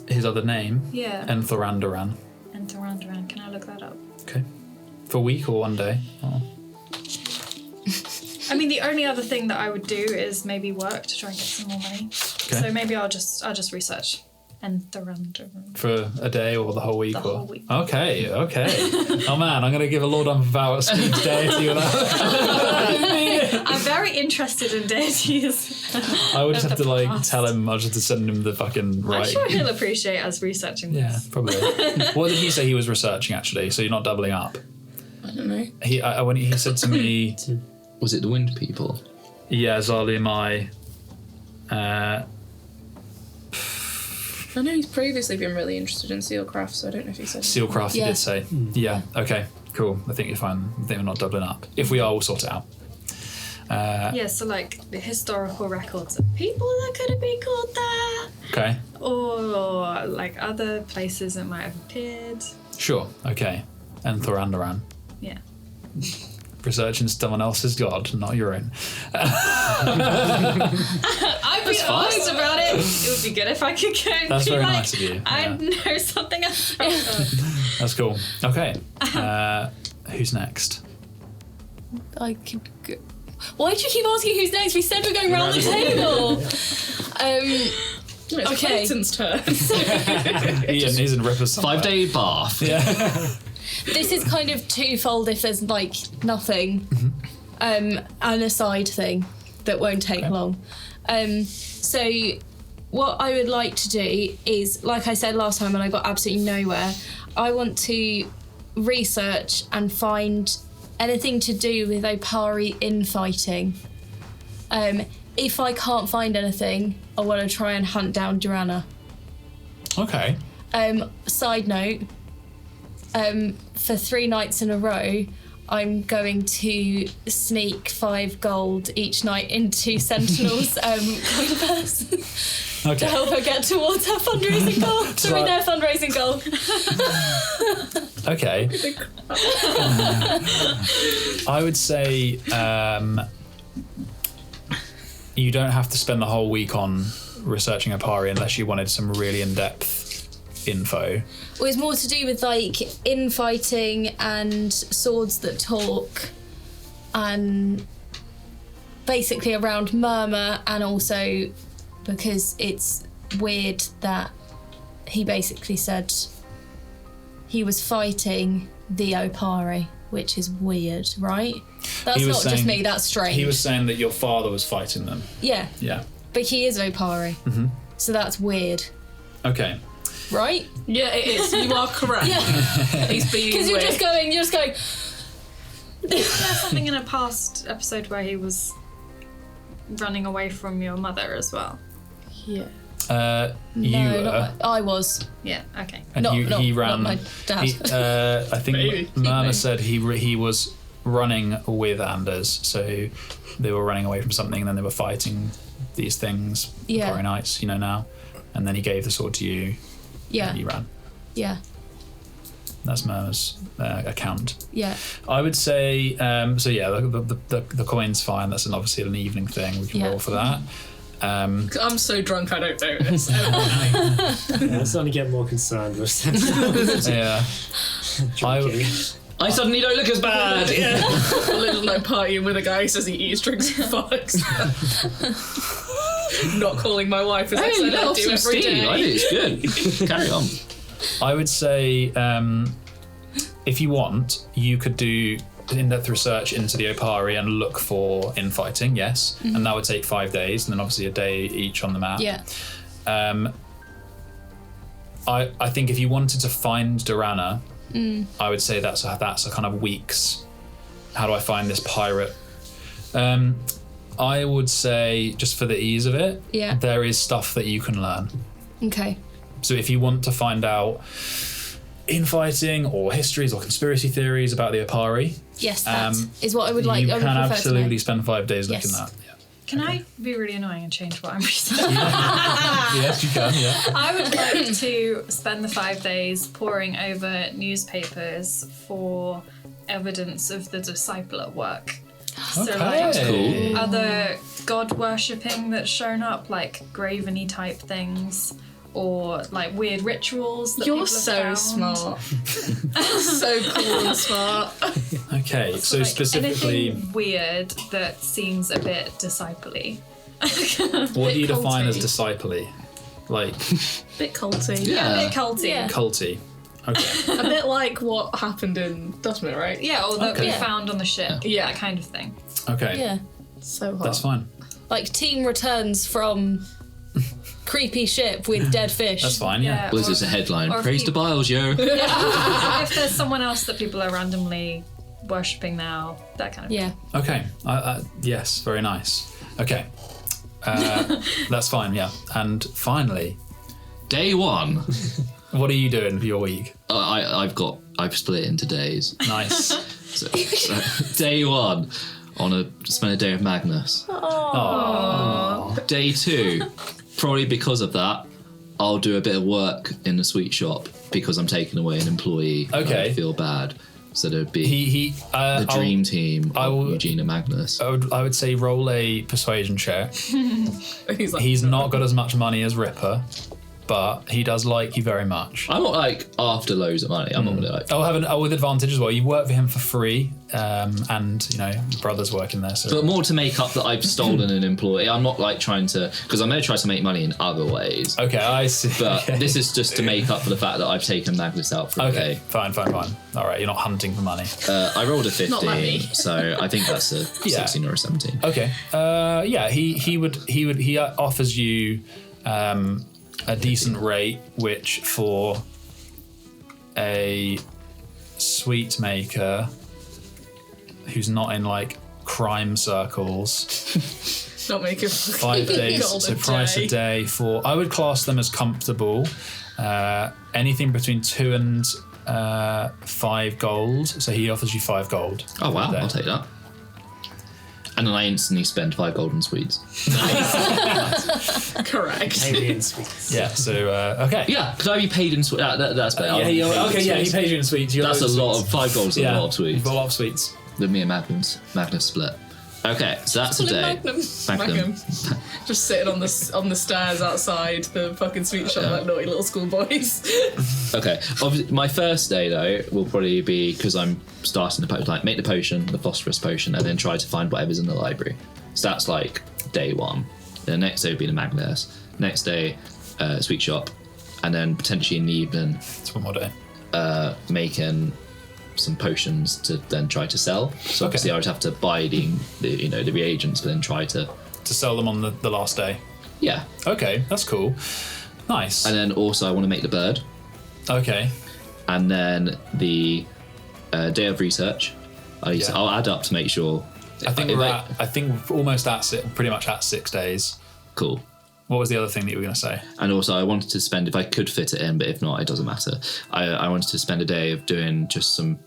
His other name?
Yeah.
Enthorandoran.
Enthorandoran. Can I look that up?
Okay. For a week or one day? Oh.
I mean, the only other thing that I would do is maybe work to try and get some more money.
Okay.
So maybe I'll just research Enthorandoran.
For a day or the whole week?
The whole week.
Okay. Oh man, I'm going to give a Lord about Steve's deity or that.
I'm very interested in deities.
I would just have to like
past.
tell him, I'll just have to send him the fucking right.
I'm sure he'll appreciate us researching
Yeah,
this.
probably. What did he say he was researching actually? So you're not doubling up?
I don't know.
When he said to me,
Was it the wind people?
yeah, Zalimai.
I know he's previously been really interested in sealcraft, so I don't know if he said
Sealcraft, you
Yeah.
did say. Yeah, okay, cool. I think you're fine. I think we're not doubling up. If we are, we'll sort it out.
Yeah, so like the historical records of people that could have been called that,
Okay,
or like other places that might have appeared.
sure, okay. And Thorandoran.
Yeah.
Researching someone else's god, not your own.
I'd be honest about it. It would be good if I could go and
That's
be
very
like,
nice of you,
I
yeah.
know something else.
That's cool. Okay, who's next?
I could go. Why do you keep asking who's next? We said we're going round the table.
It's
Okay.
Clayton's turn.
Ian is in Ripper's
5-day bath.
Yeah.
This is kind of twofold if there's like nothing, and a side thing that won't take long. So what I would like to do is, like I said last time and I got absolutely nowhere, I want to research and find anything to do with Opari infighting. If I can't find anything, I want to try and hunt down Durana.
Okay.
Side note, for 3 nights in a row, I'm going to sneak 5 gold each night into Sentinel's coin purse to
Okay.
help her get towards her fundraising goal. Sorry, their fundraising goal.
Okay. I would say you don't have to spend the whole week on researching Opari unless you wanted some really in-depth info.
Well, it's more to do with like infighting and swords that talk, and basically around Murmur, and also because it's weird that he basically said he was fighting the Opari, which is weird, right? That's
He
not
was
just
saying-
me, that's strange.
He was saying that your father was fighting them.
Yeah,
Yeah.
but he is Opari, so that's weird,
Okay.
right?
Yeah, it is. You are correct.
Yeah,
He's being
because you're
weird.
just going.
There's something in a past episode where he was running away from your mother as well.
Yeah.
You
No,
were,
not I was.
Yeah, okay.
and
not-
he ran.
not my dad.
I think
Maybe.
Murmur said he was running with Anders, so they were running away from something, and then they were fighting these things.
Yeah.
Opari Knights, now, and then he gave the sword to you.
Yeah,
And you ran.
yeah,
That's Murmur's account.
yeah.
I would say, so yeah, the coin's fine. That's obviously an evening thing. We can
Yeah.
roll for that.
I'm so drunk I don't notice.
I'm starting to get more concerned with Sentinel
Yeah. I
drinking.
I suddenly don't look as bad. Yeah.
A little night partying with a guy who says he eats, drinks, and fucks. Not calling my wife as I
Hey,
said I
let off
do
some
every
steam. I
day.
think it's good. Carry on.
I would say, if you want, you could do in-depth research into the Opari and look for infighting, yes. And that would take 5 days, and then obviously a day each on the map.
Yeah.
I think if you wanted to find Durana, I would say that's a kind of week's. How do I find this pirate? I would say, just for the ease of it,
Yeah.
there is stuff that you can learn.
Okay.
So if you want to find out infighting or histories or conspiracy theories about the Opari,
Yes, that is what I would like.
you
I would
can
prefer
absolutely
to know.
spend 5 days looking
Yes.
at that. Yeah.
Can I be really annoying and change what I'm researching?
Yes, you can. Yeah.
I would like to spend the 5 days poring over newspapers for evidence of the disciple at work. So like
Cool.
other god worshipping that's shown up, like Graven-y type things, or like weird rituals that
You're
people
so
have found.
smart. So cool and smart.
Okay. So
Like,
specifically,
anything weird that seems a bit disciple-y.
what do you define as
culty.
disciple-y? Like
Bit culty.
A
Yeah.
bit culty.
Yeah.
culty. Okay.
A bit like what happened in Dustmint, right?
Yeah, or that we
Okay.
found on the ship.
Yeah.
That kind of thing.
Okay.
Yeah.
So hot.
That's fine.
Like team returns from creepy ship with dead fish.
That's fine. Yeah.
Was this a headline?
or if
Praise
you-
to Biles, yo.
If there's someone else that people are randomly worshipping now, that kind of
Yeah.
Okay. Yes. Very nice. Okay. That's fine. Yeah. And finally,
Day one.
what are you doing for your week?
I've split it into days.
Nice.
So, day one, spend a day of Magnus. Day two, probably because of that, I'll do a bit of work in the sweet shop because I'm taking away an employee.
Okay.
I feel bad. So there'd be
He.
the dream team
I
of
will-
Eugene and Magnus.
I would say roll a persuasion check.
He's like,
He's not got as much money as Ripper, but he does like you very much.
I'm not like after loads of money. I'm not gonna like.
I'll have with advantage as well. You work for him for free, and your brother's working there. So
But more to make up that I've stolen an employee. I'm not like trying to, because I'm going to try to make money in other ways.
okay, I see.
But
okay.
this is just to make up for the fact that I've taken Magnus out for a
Okay,
day.
fine. All right, you're not hunting for money.
I rolled a 15,
Not like me.
so I think that's a
Yeah.
16 or a 17.
Okay. Yeah. He offers you a decent rate, which for a sweet maker who's not in like crime circles,
not making
5 days
gold
to price a day for. I would class them as comfortable. Anything between 2 and 5 gold. So he offers you 5 gold.
Oh wow,
There.
I'll take that. And then I instantly spend 5 golden sweets.
Correct.
Alien sweets.
Yeah. So okay.
Yeah, could I be paid in sweets? That's better.
Yeah, he pays you in sweets. You
That's a lot of 5 golds. Is a lot of
You've
sweets.
got a lot of sweets.
With me and Magnus split. Okay, so that's a day.
Magnum. Just sitting on the stairs outside the fucking sweet shop like naughty little schoolboys.
Okay, obviously, my first day though will probably be because I'm starting to make the potion, the phosphorus potion, and then try to find whatever's in the library. So that's like day 1. The next day would be the Magnus. Next day, sweet shop, and then potentially in the evening,
It's one more day.
making some potions to then try to sell. So obviously I would have to buy the reagents, but then try to
sell them on the last day.
yeah.
Okay, that's cool. Nice.
And then also I want to make the bird,
Okay.
and then the day of research. I'll add up to make sure.
I think
if
we're almost pretty much at 6 days.
Cool.
What was the other thing that you were going to say?
And also I wanted to spend, if I could fit it in, but if not, it doesn't matter. I wanted to spend a day of doing just some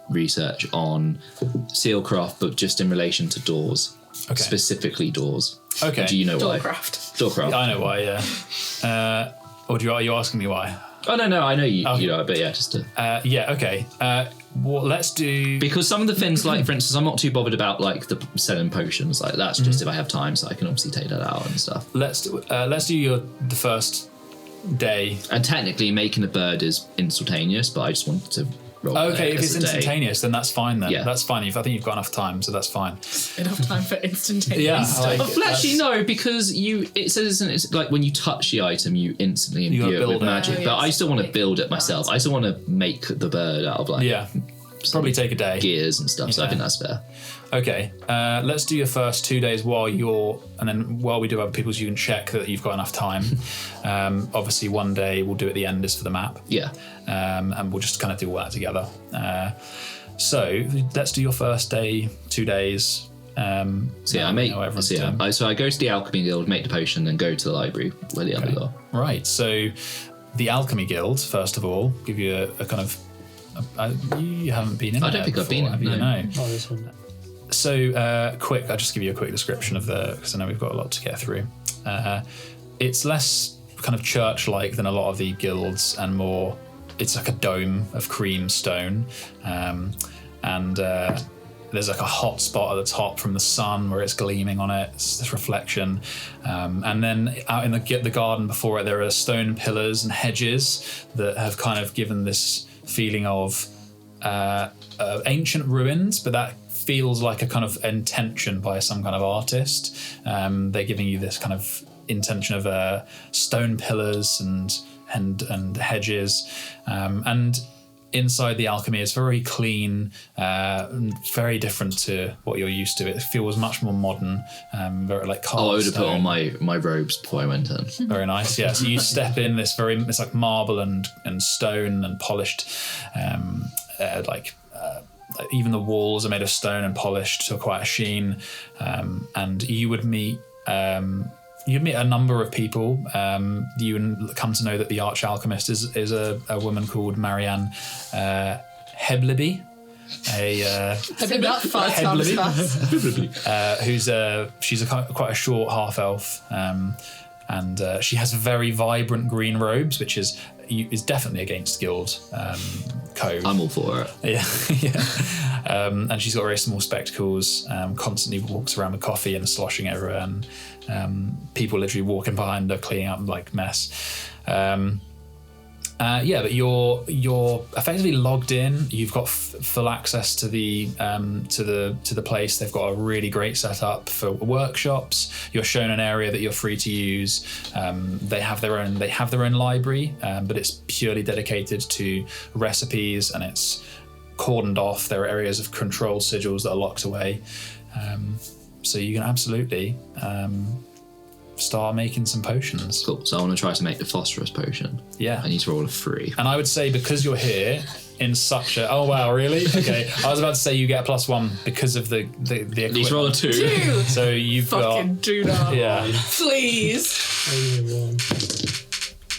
research on sealcraft, but just in relation to doors.
Okay.
Specifically doors.
Okay.
Do you know why? Doorcraft.
I know why, yeah. Or are you asking me why?
Oh, no, I know you know, but yeah, just to...
Yeah, okay. Well, let's do...
Because some of the things, like, for instance, I'm not too bothered about, like, the selling potions. Like, that's just if I have time, so I can obviously take that out and stuff.
Let's do the first day.
And technically, making a bird is instantaneous, but I just wanted to roll
Okay,
it
if
as
it's
a day.
instantaneous, then that's fine then.
Yeah.
That's fine. I think you've got enough time, so that's fine.
Enough time for instantaneous
Yeah,
stuff.
like-
Well, actually, no, because it says it's like when you touch the item, you instantly
You gotta
imbue it with
build it.
magic.
Oh,
but
yes.
I still want to build it myself. I still want to make the bird out of like
Yeah. Probably take a day.
gears and stuff. So I
Yeah.
think that's fair.
Okay, let's do your first 2 days and then while we do other people's, you can check that you've got enough time. Obviously, one day we'll do at the end is for the map.
Yeah.
And we'll just kind of do all that together. So let's do your first day, 2 days.
So yeah, I go to the alchemy guild, make the potion, then go to the library where the others are.
Right, so the alchemy guild, first of all, give you a kind of... you haven't been in
I
there
don't think I've been
before,
in,
have you?
Oh, this one.
So, I'll just give you a quick description of because I know we've got a lot to get through. It's less kind of church-like than a lot of the guilds, and more, it's like a dome of cream stone. And there's like a hot spot at the top from the sun where it's gleaming on it, it's this reflection. And then out in the garden before it, there are stone pillars and hedges that have kind of given this feeling of ancient ruins, but that feels like a kind of intention by some kind of artist. They're giving you this kind of intention of stone pillars and hedges, and inside the alchemy is very clean, very different to what you're used to. It feels much more modern, very like carved
I would have put
stone.
on my robes before I went in.
Very nice, yeah. So you step in it's like marble and stone and polished, even the walls are made of stone and polished to quite a sheen. And you would meet a number of people. You would come to know that the arch-alchemist is a woman called Marianne Hebleby.
That 5 times fast.
She's quite a short half-elf, and she has very vibrant green robes, which is definitely against guild code.
I'm all for it.
Yeah. And she's got very small spectacles, constantly walks around with coffee and sloshing everywhere, and people literally walking behind her, cleaning up like mess. But you're effectively logged in. You've got full access to the place. They've got a really great setup for workshops. You're shown an area that you're free to use. They have their own library, but it's purely dedicated to recipes, and it's cordoned off. There are areas of control sigils that are locked away, so you can absolutely start making some potions.
Cool. So I want to try to make the phosphorus potion.
Yeah.
I need to roll a 3.
And I would say because you're here in such a... Oh, wow, really? Okay. I was about to say you get a +1 because of the equipment.
Need to roll a 2.
So you've got...
Fucking do not.
Yeah.
Please.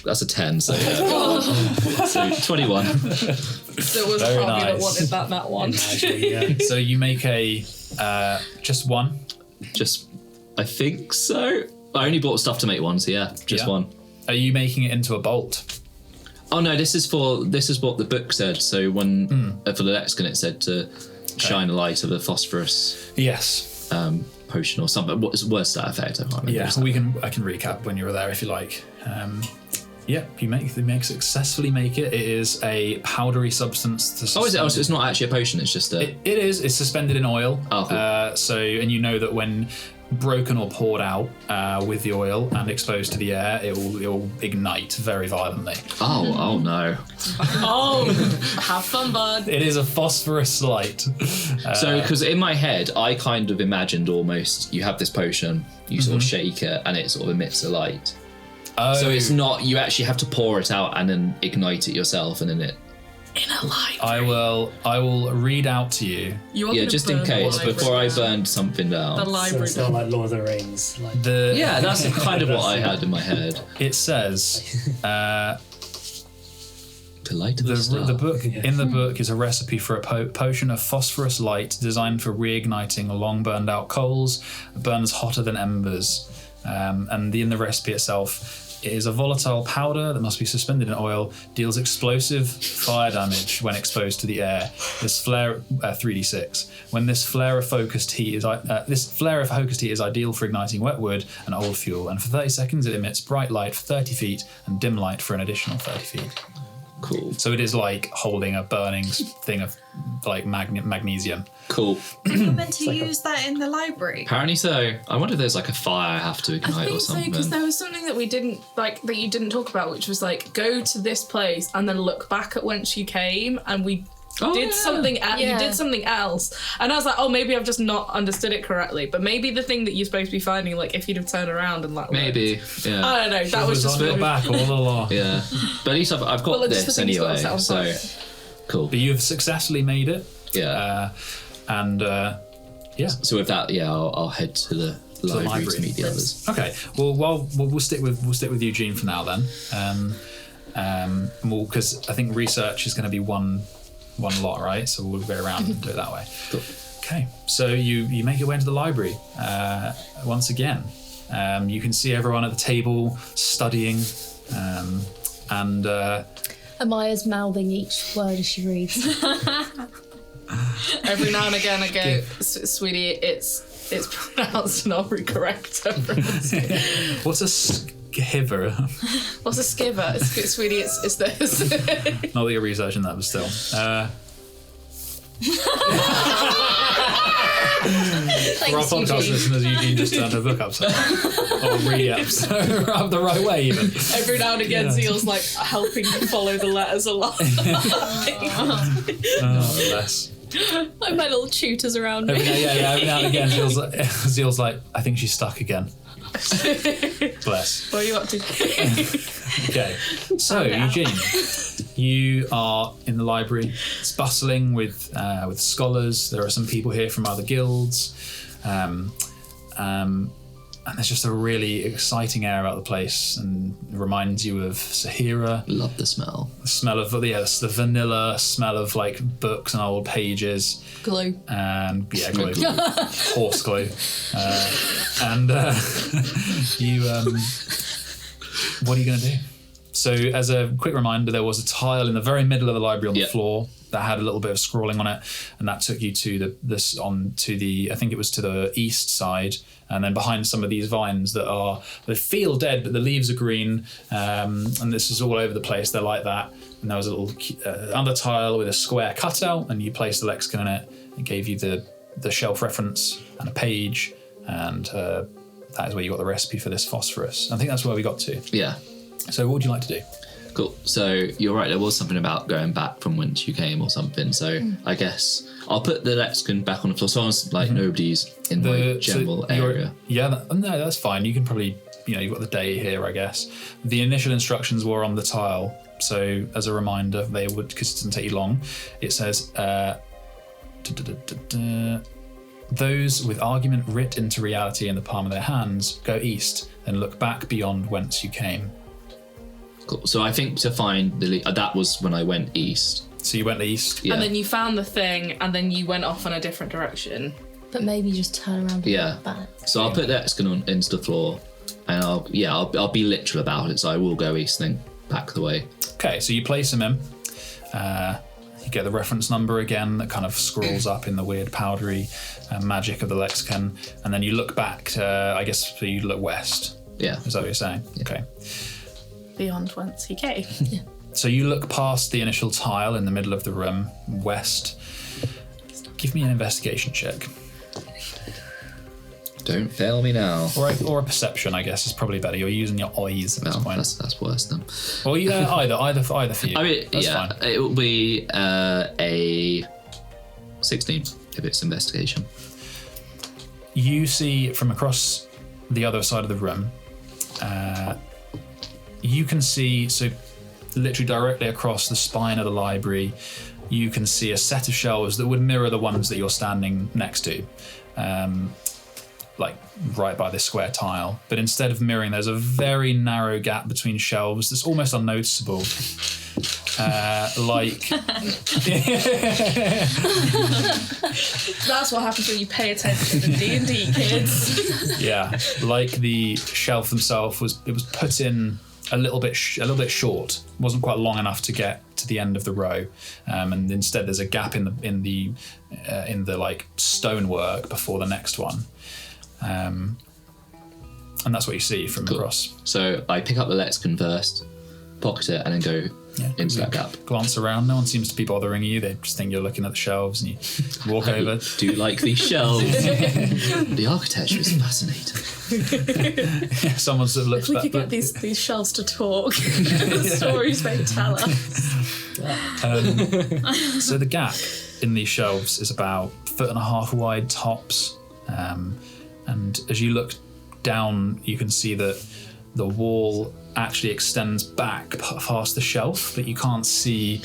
That's a 10, so yeah. So 21.
So it was
Very
probably that
nice.
wanted that one.
Yeah.
So you make a just one.
Just, I think so. I only bought stuff to make one, so yeah, just
Yeah.
one.
Are you making it into a bolt?
Oh no, this is what the book said. So when for the lexicon it said to shine a light of a phosphorus
Yes.
potion or something. What's worse to that effect? I can't remember.
Yeah, I can recap when you were there if you like. Yeah, you successfully make it. It is a powdery substance.
Oh, is it? Oh, so it's not actually a potion. It's just a.
It is. It's suspended in oil.
Oh, cool.
And you know that when broken or poured out with the oil and exposed to the air, it will ignite very violently.
Oh no.
Oh, have fun, bud.
It is a phosphorus light.
So, because in my head, I kind of imagined almost you have this potion, you sort of shake it, and it sort of emits a light.
Oh,
So it's not, you actually have to pour it out and then ignite it yourself, and then it.
In a light.
I will read out to you
You are
Yeah,
gonna
just in
burn
case,
the library.
before I burned something down.
The
So
library.
it's not like Lord of the Rings. Like,
the.
Yeah, that's kind of what I had in my head.
It says.
The light of the star.
The book in the book is a recipe for a potion of phosphorus light designed for reigniting long burned out coals, burns hotter than embers, and in the recipe itself, it is a volatile powder that must be suspended in oil, deals explosive fire damage when exposed to the air. This flare 3d6. When this flare of focused heat is ideal for igniting wet wood and old fuel, and for 30 seconds it emits bright light for 30 feet and dim light for an additional 30 feet.
Cool.
So it is like holding a burning thing of like magnesium.
Cool.
You're meant to use that in the library.
Apparently so. I wonder if there's like a fire I have to
I
ignite or
think so,
something.
because there was something that we didn't like that you didn't talk about, which was like go to this place and then look back at whence you came, and we did something. You did something else, and I was like, oh, maybe I've just not understood it correctly. But maybe the thing that you're supposed to be finding, like if you'd have turned around and like
Maybe. Yeah.
I don't know. That was just
on your
really-
back all along.
Yeah. But at least I've got
Well, just the
this
thing you've got
anyway.
to set on
So
fire.
cool.
But you've successfully made it.
Yeah.
Yeah.
So with that, yeah, I'll head to the library to meet the others.
Okay. Well, we'll stick with Eugene for now then. Because I think research is going to be one lot, right? So we'll go around and do it that way.
Cool.
Okay. So you make your way into the library once again. You can see everyone at the table studying, and
Amaya's mouthing each word as she reads.
Every now and again I go, sweetie, it's pronounced not correct.
what's a skiver?
What's a skiver? Sweetie, it's this.
Not that you're researching that, but still. For our podcast listeners, Eugene just turned her book upside down. Or re-upside up the right way, even.
Every now and again, Zeal's like helping me follow the letters along.
Oh, bless.
Like my little tutors around me.
Every now and again, Zeal's like, I think she's stuck again. Bless.
What are you up to?
Okay, so Eugene, you are in the library. It's bustling with scholars. There are some people here from other guilds, and there's just a really exciting air about the place, and it reminds you of Sahira.
Love the smell.
The smell of the vanilla smell of like books and old pages.
Glue.
And glue. Horse glue. You what are you going to do? So as a quick reminder, there was a tile in the very middle of the library on the floor that had a little bit of scrawling on it, and that took you to I think it was to the east side, and then behind some of these vines they feel dead, but the leaves are green, and this is all over the place. They're like that, and there was a little under tile with a square cutout, and you placed the lexicon in it. It gave you the shelf reference and a page, and that is where you got the recipe for this phosphorus. I think that's where we got to.
Yeah.
So what would you like to do?
Cool. So you're right, there was something about going back from whence you came or something. So I guess I'll put the lexicon back on the floor. So it's like nobody's in my general area.
No, that's fine. You can probably, you've got the day here, I guess. The initial instructions were on the tile. So as a reminder, they would, because it doesn't take you long, it says, those with argument writ into reality in the palm of their hands go east, then look back beyond whence you came.
Cool. So I think to find that was when I went east.
So you went east.
Yeah.
And then you found the thing, and then you went off in a different direction.
But maybe just turn around and
Yeah.
look back.
So I'll put the hexagon into the floor, and I'll be literal about it. So I will go east, then back the way.
Okay, so you place him in. You get the reference number again that kind of scrolls up in the weird powdery magic of the lexicon, and then you look back to, I guess, so you look west.
Yeah.
Is that what you're saying?
Yeah.
Okay.
Beyond whence he came.
So you look past the initial tile in the middle of the room, west. Give me an investigation check.
Don't fail me now.
Or a perception, I guess, is probably better. You're using your eyes at this point.
That's worse then.
Or either for you.
I mean,
That's
yeah,
fine.
it will be a 16 if it's investigation.
You see from across the other side of the room, you can see, so literally directly across the spine of the library, you can see a set of shelves that would mirror the ones that you're standing next to. Like right by this square tile, but instead of mirroring, there's a very narrow gap between shelves that's almost unnoticeable.
That's what happens when you pay attention to D&D, kids.
Yeah, like the shelf themselves was put in a little bit short. Wasn't quite long enough to get to the end of the row, and instead there's a gap in the like stonework before the next one. And that's what you see from across.
So I pick up the lexicon first, pocket it, and then go into that gap.
Glance around. No one seems to be bothering you. They just think you're looking at the shelves, and you walk over.
Do you like these shelves? The architecture is fascinating.
Yeah, someone sort of looks
We
back.
could get these shelves to talk. The stories they tell us.
So the gap in these shelves is about 1.5 feet wide tops. And as you look down, you can see that the wall actually extends back past the shelf, but you can't see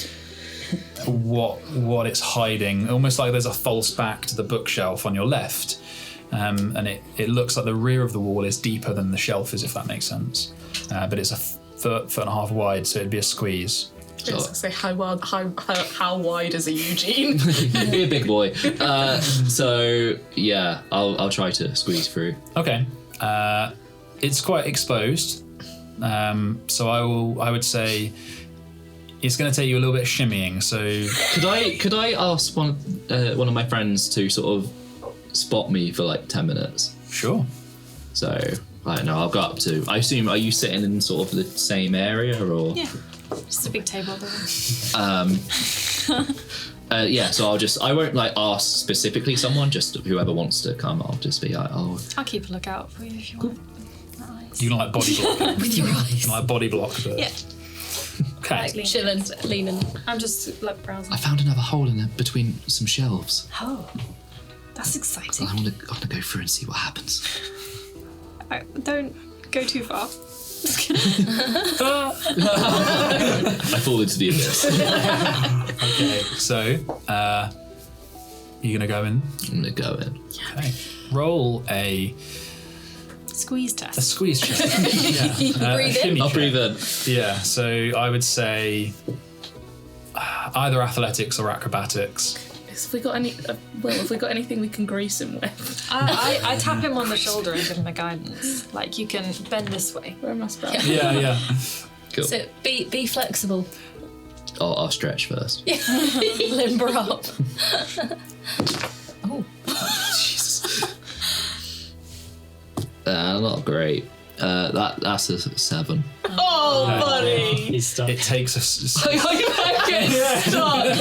what it's hiding. Almost like there's a false back to the bookshelf on your left. And it looks like the rear of the wall is deeper than the shelf is, if that makes sense. But it's a 1.5 feet wide, so it'd be a squeeze.
I was gonna say, how wide is a Eugene?
Be a big boy. So yeah, I'll try to squeeze through.
Okay. It's quite exposed. So I would say it's going to take you a little bit of shimmying. So
Could I ask one of my friends to sort of spot me for like 10 minutes?
sure.
So I don't know. I'll go up to. I assume, are you sitting in sort of the same area or?
Yeah. Just a big table there.
Yeah. So I won't like ask specifically someone. Just whoever wants to come. I'll just be like, oh.
I'll keep a lookout for you if you want. Nice.
You can like body block it.
With your eyes.
You can like body block the.
Yeah.
Okay.
Like
Chilling, leaning.
I'm just like browsing.
I found another hole in there between some shelves.
Oh, that's exciting.
I want to go through and see what happens.
Don't go too far.
I fall into the abyss.
Okay. So, you're gonna go in.
I'm gonna go in.
Okay. Roll a
Squeeze test.
squeeze check. Yeah.
Breathe in.
shimmy
I'll
check.
breathe in.
Yeah. So I would say either athletics or acrobatics.
Have we got anything we can grease him with?
I tap him on the shoulder and give him a guidance. Like, you can bend this way.
Where am I spelling?
Yeah.
Cool.
So be flexible.
I'll stretch first.
Limber up. Oh.
Not great. That's a 7.
Oh, buddy!
He's stuck.
It takes a.
I get stuck.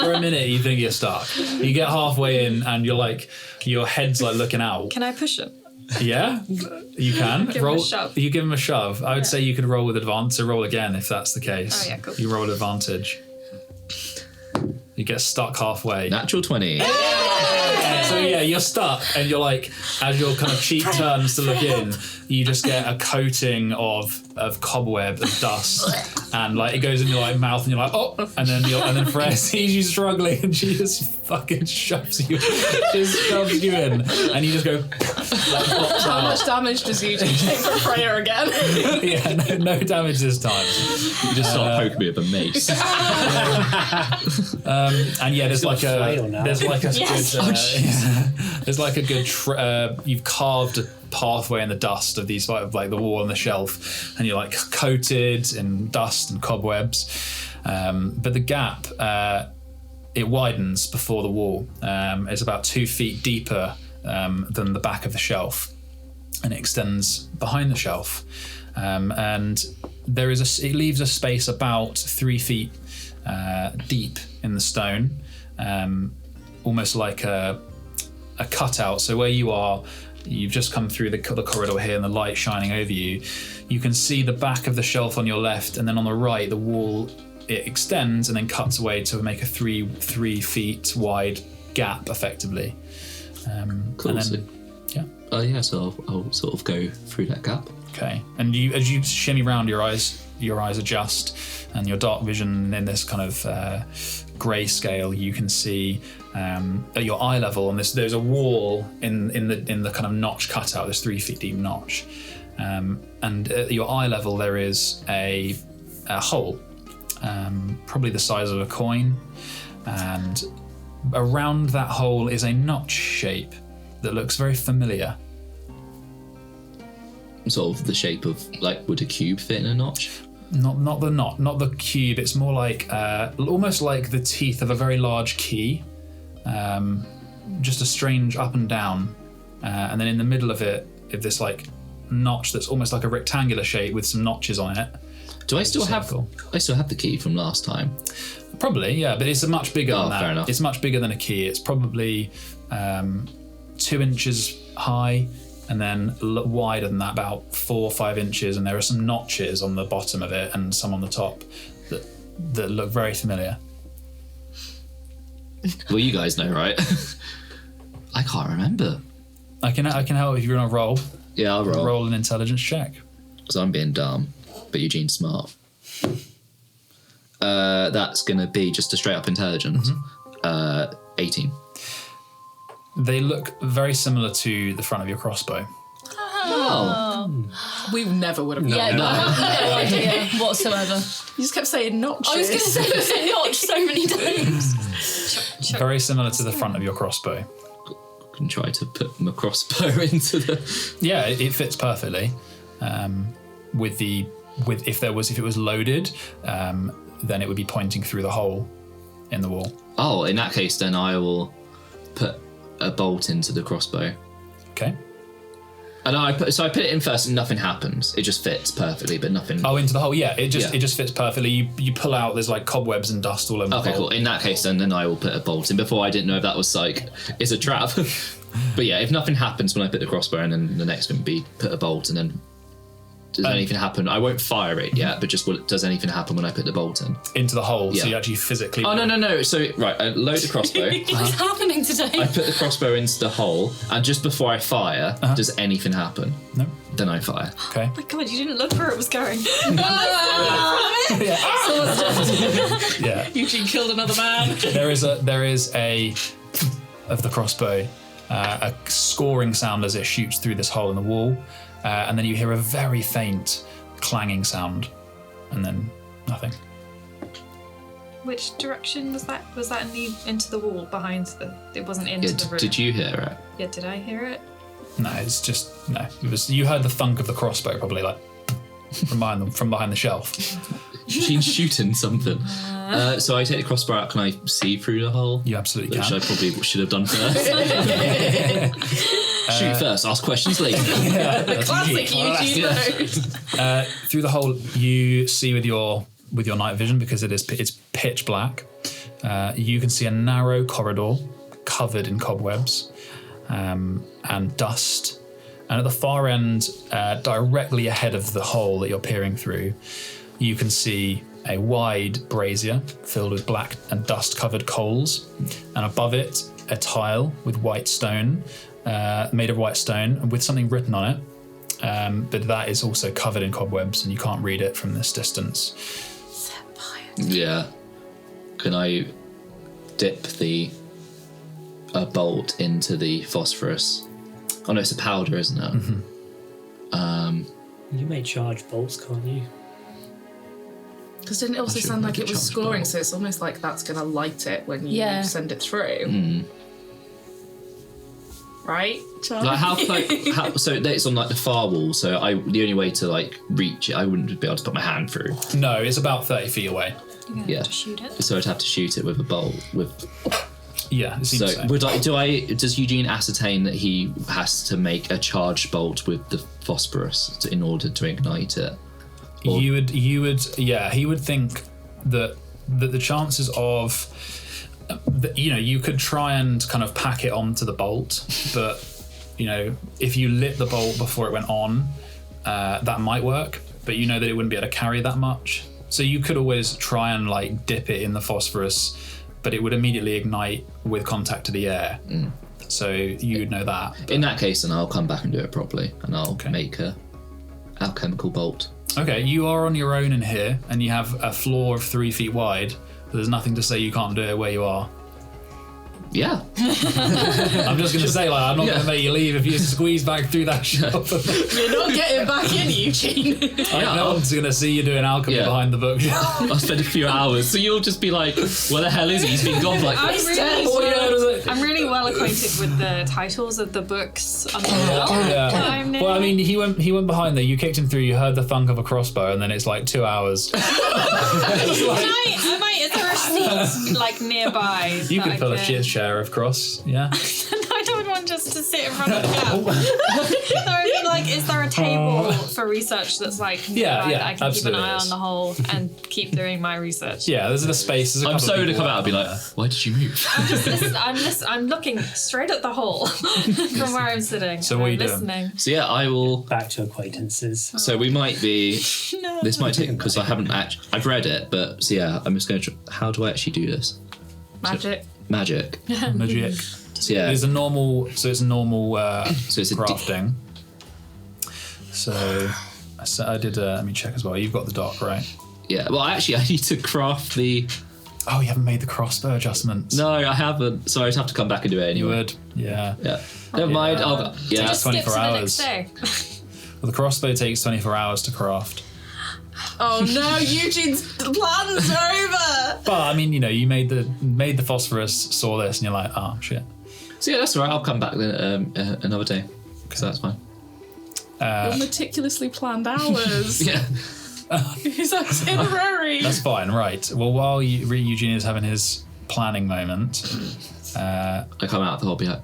For a minute, you think you're stuck. You get halfway in, and you're like, your head's like looking out.
Can I push him?
Yeah, you can
Give him
roll.
a shove.
You give him a shove. I would say you could roll with advantage. So roll again if that's the case.
Oh, yeah, cool.
You roll with advantage. You get stuck halfway.
Natural 20.
So you're stuck, and you're like, as your kind of cheek turns to look in, you just get a coating of cobweb and dust, and like it goes in your like mouth, and you're like, oh, and then Freya sees you struggling, and she just fucking shoves you in, and you just go. Like,
How much damage does you take from Freya again?
Yeah, no damage this time.
You just start poking me with a mace.
And yeah, there's like a good you've carved a pathway in the dust of these like the wall and the shelf, and you're like coated in dust and cobwebs. But the gap it widens before the wall. It's about 2 feet deeper than the back of the shelf, and it extends behind the shelf. And it leaves a space about 3 feet deep in the stone, almost like a cutout. So where you are, you've just come through the corridor here, and the light shining over you. You can see the back of the shelf on your left, and then on the right, the wall it extends and then cuts away to make a 3 feet wide gap, effectively.
Cool.
And then,
yeah. So I'll sort of go through that gap.
Okay. And as you shimmy round, your eyes adjust, and your dark vision in this kind of grey scale, you can see at your eye level, and there's a wall in the kind of notch cutout, this 3 feet deep notch, and at your eye level there is a hole, probably the size of a coin, and around that hole is a notch shape that looks very familiar.
Sort of the shape of, like, would a cube fit in a notch?
Not the cube. It's more like almost like the teeth of a very large key, just a strange up and down, and then in the middle of it, this like notch that's almost like a rectangular shape with some notches on it.
Do I still have the key from last time?
Probably, yeah, but it's much bigger than that.
Fair enough.
It's much bigger than a key. It's probably 2 inches high, and then wider than that, about 4 or 5 inches, and there are some notches on the bottom of it and some on the top that look very familiar.
Well, you guys know, right? I can't remember.
I can help if you're on a roll.
Yeah, I'll roll.
Roll an intelligence check.
Because I'm being dumb, but Eugene's smart. That's going to be just a straight up intelligence. 18.
They look very similar to the front of your crossbow.
Oh.
We never would have known.
Yeah, no idea whatsoever.
You just kept saying notches.
I was going to say you said notch so many times.
Very similar to the front of your crossbow.
I can try to put my crossbow into the...
Yeah, it fits perfectly. If it was loaded, then it would be pointing through the hole in the wall.
Oh, in that case, then I will put a bolt into the crossbow.
Okay.
And I put it in first, and nothing happens. It just fits perfectly, but nothing.
Oh, into the hole. Yeah, it just fits perfectly. You pull out. There's like cobwebs and dust all over.
Okay,
the hole.
cool. In that case, then I will put a bolt in. Before, I didn't know if that was like it's a trap. But yeah, if nothing happens when I put the crossbow in, then the next one would be put a bolt, and then does anything happen? I won't fire it yet, but just does anything happen when I put the bolt in? Into the hole, so you actually physically... Oh, no. So, right, I load the crossbow.
What's happening today?
I put the crossbow into the hole, and just before I fire, does anything happen?
No.
Then I fire.
Okay.
Oh my god, you didn't look where it was going.
Yeah.
Eugene killed another man.
There is a of the crossbow, a scoring sound as it shoots through this hole in the wall, and then you hear a very faint clanging sound, and then nothing.
Which direction was that? Was that into the wall behind the? It wasn't into the room.
Did you hear it?
Yeah, did I hear it?
No, it's just no. It was you heard the thunk of the crossbow probably like from behind the shelf.
She's shooting something. So I take the crossbow out. Can I see through the hole?
You absolutely
Which
can.
I probably should have done first. Shoot first, ask questions later.
Classic Eugene.
Through the hole, you see with your night vision, because it's pitch black. You can see a narrow corridor covered in cobwebs and dust. And at the far end, directly ahead of the hole that you're peering through, you can see a wide brazier filled with black and dust-covered coals. And above it a tile with white stone, made of white stone, with something written on it. But that is also covered in cobwebs, and you can't read it from this distance.
Yeah. Can I dip a bolt into the phosphorus? Oh no, it's a powder, isn't it?
Mm-hmm.
You may charge bolts, can't you?
Because didn't it also
should
sound like
make
it
a
was
charge
scoring,
bolt.
so it's almost like that's going to light it when you
Yeah.
send it through. Right, Charlie?
Like how so it's on like the far wall, so the only way to like reach it, I wouldn't be able to put my hand through.
No, it's about 30 feet away.
You're gonna
Yeah.
have to shoot it.
So I'd have to shoot it with a bolt.
Yeah, it seems so.
Does Eugene ascertain that he has to make a charged bolt with the phosphorus in order to ignite it? Or-
He would think that the chances of, you could try and kind of pack it onto the bolt, but, if you lit the bolt before it went on, that might work, but you know that it wouldn't be able to carry that much. So you could always try and like dip it in the phosphorus, but it would immediately ignite with contact to the air. So you'd know that.
In that case, then I'll come back and do it properly, and I'll
Okay.
make a alchemical bolt.
Okay, you are on your own in here, and you have a floor of 3 feet wide. There's nothing to say you can't do it where you are.
Yeah.
I'm just going to say, I'm not going to make you leave if you squeeze back through that shop.
You're not getting back in, Eugene.
No one's going to see you doing alchemy
Yeah.
behind the bookshelf.
I'll spend a few hours, so you'll just be like, "Where the hell is he? He's been gone for like."
I'm really well acquainted with the titles of the books on the wall.
Yeah. Well, I mean, he went behind there. You kicked him through. You heard the thunk of a crossbow, and then it's like 2 hours.
Is there a seat like nearby?
You
that
could
I
pull a shit share of cross. Yeah.
I don't want just to sit in front of the gap. No, I mean, like, is there a table for research that's like nearby
yeah,
that I can keep an
absolutely
eye
is.
on the hole and keep doing my research?
Yeah. There's a space. There's a
I'm
couple
so
of
going to
people
come out and be like,
there.
"Why did you move?"
I'm looking straight at the hole from where I'm sitting.
So
and
what are
I'm
you doing?
listening.
So yeah, I will.
Back to acquaintances.
So we might be. This might take because I haven't actually. I've read it, but so yeah, I'm just going to. How do I actually do this?
Magic.
Magic.
Magic.
So yeah.
It's a normal. So it's normal
So it's a
crafting. So I did. Let me check as well. You've got the dock, right?
Yeah. Well, actually, I need to craft the.
Oh, you haven't made the crossbow adjustments.
No, I haven't. So I'd have to come back and do it
You
anyway.
would. Yeah.
Yeah. Never mind. I'll. Yeah.
Just skip to
24
the
hours.
next day.
Well, the crossbow takes 24 hours to craft.
Oh no, Eugene's plans are over.
But I mean, you made the phosphorus, saw this, and you're like, oh shit.
So yeah, that's all right. I'll come back then another day. So that's fine.
Your meticulously planned hours.
Yeah.
His itinerary.
That's fine, right? Well, while Eugene is having his planning moment,
I come out of the hobby like,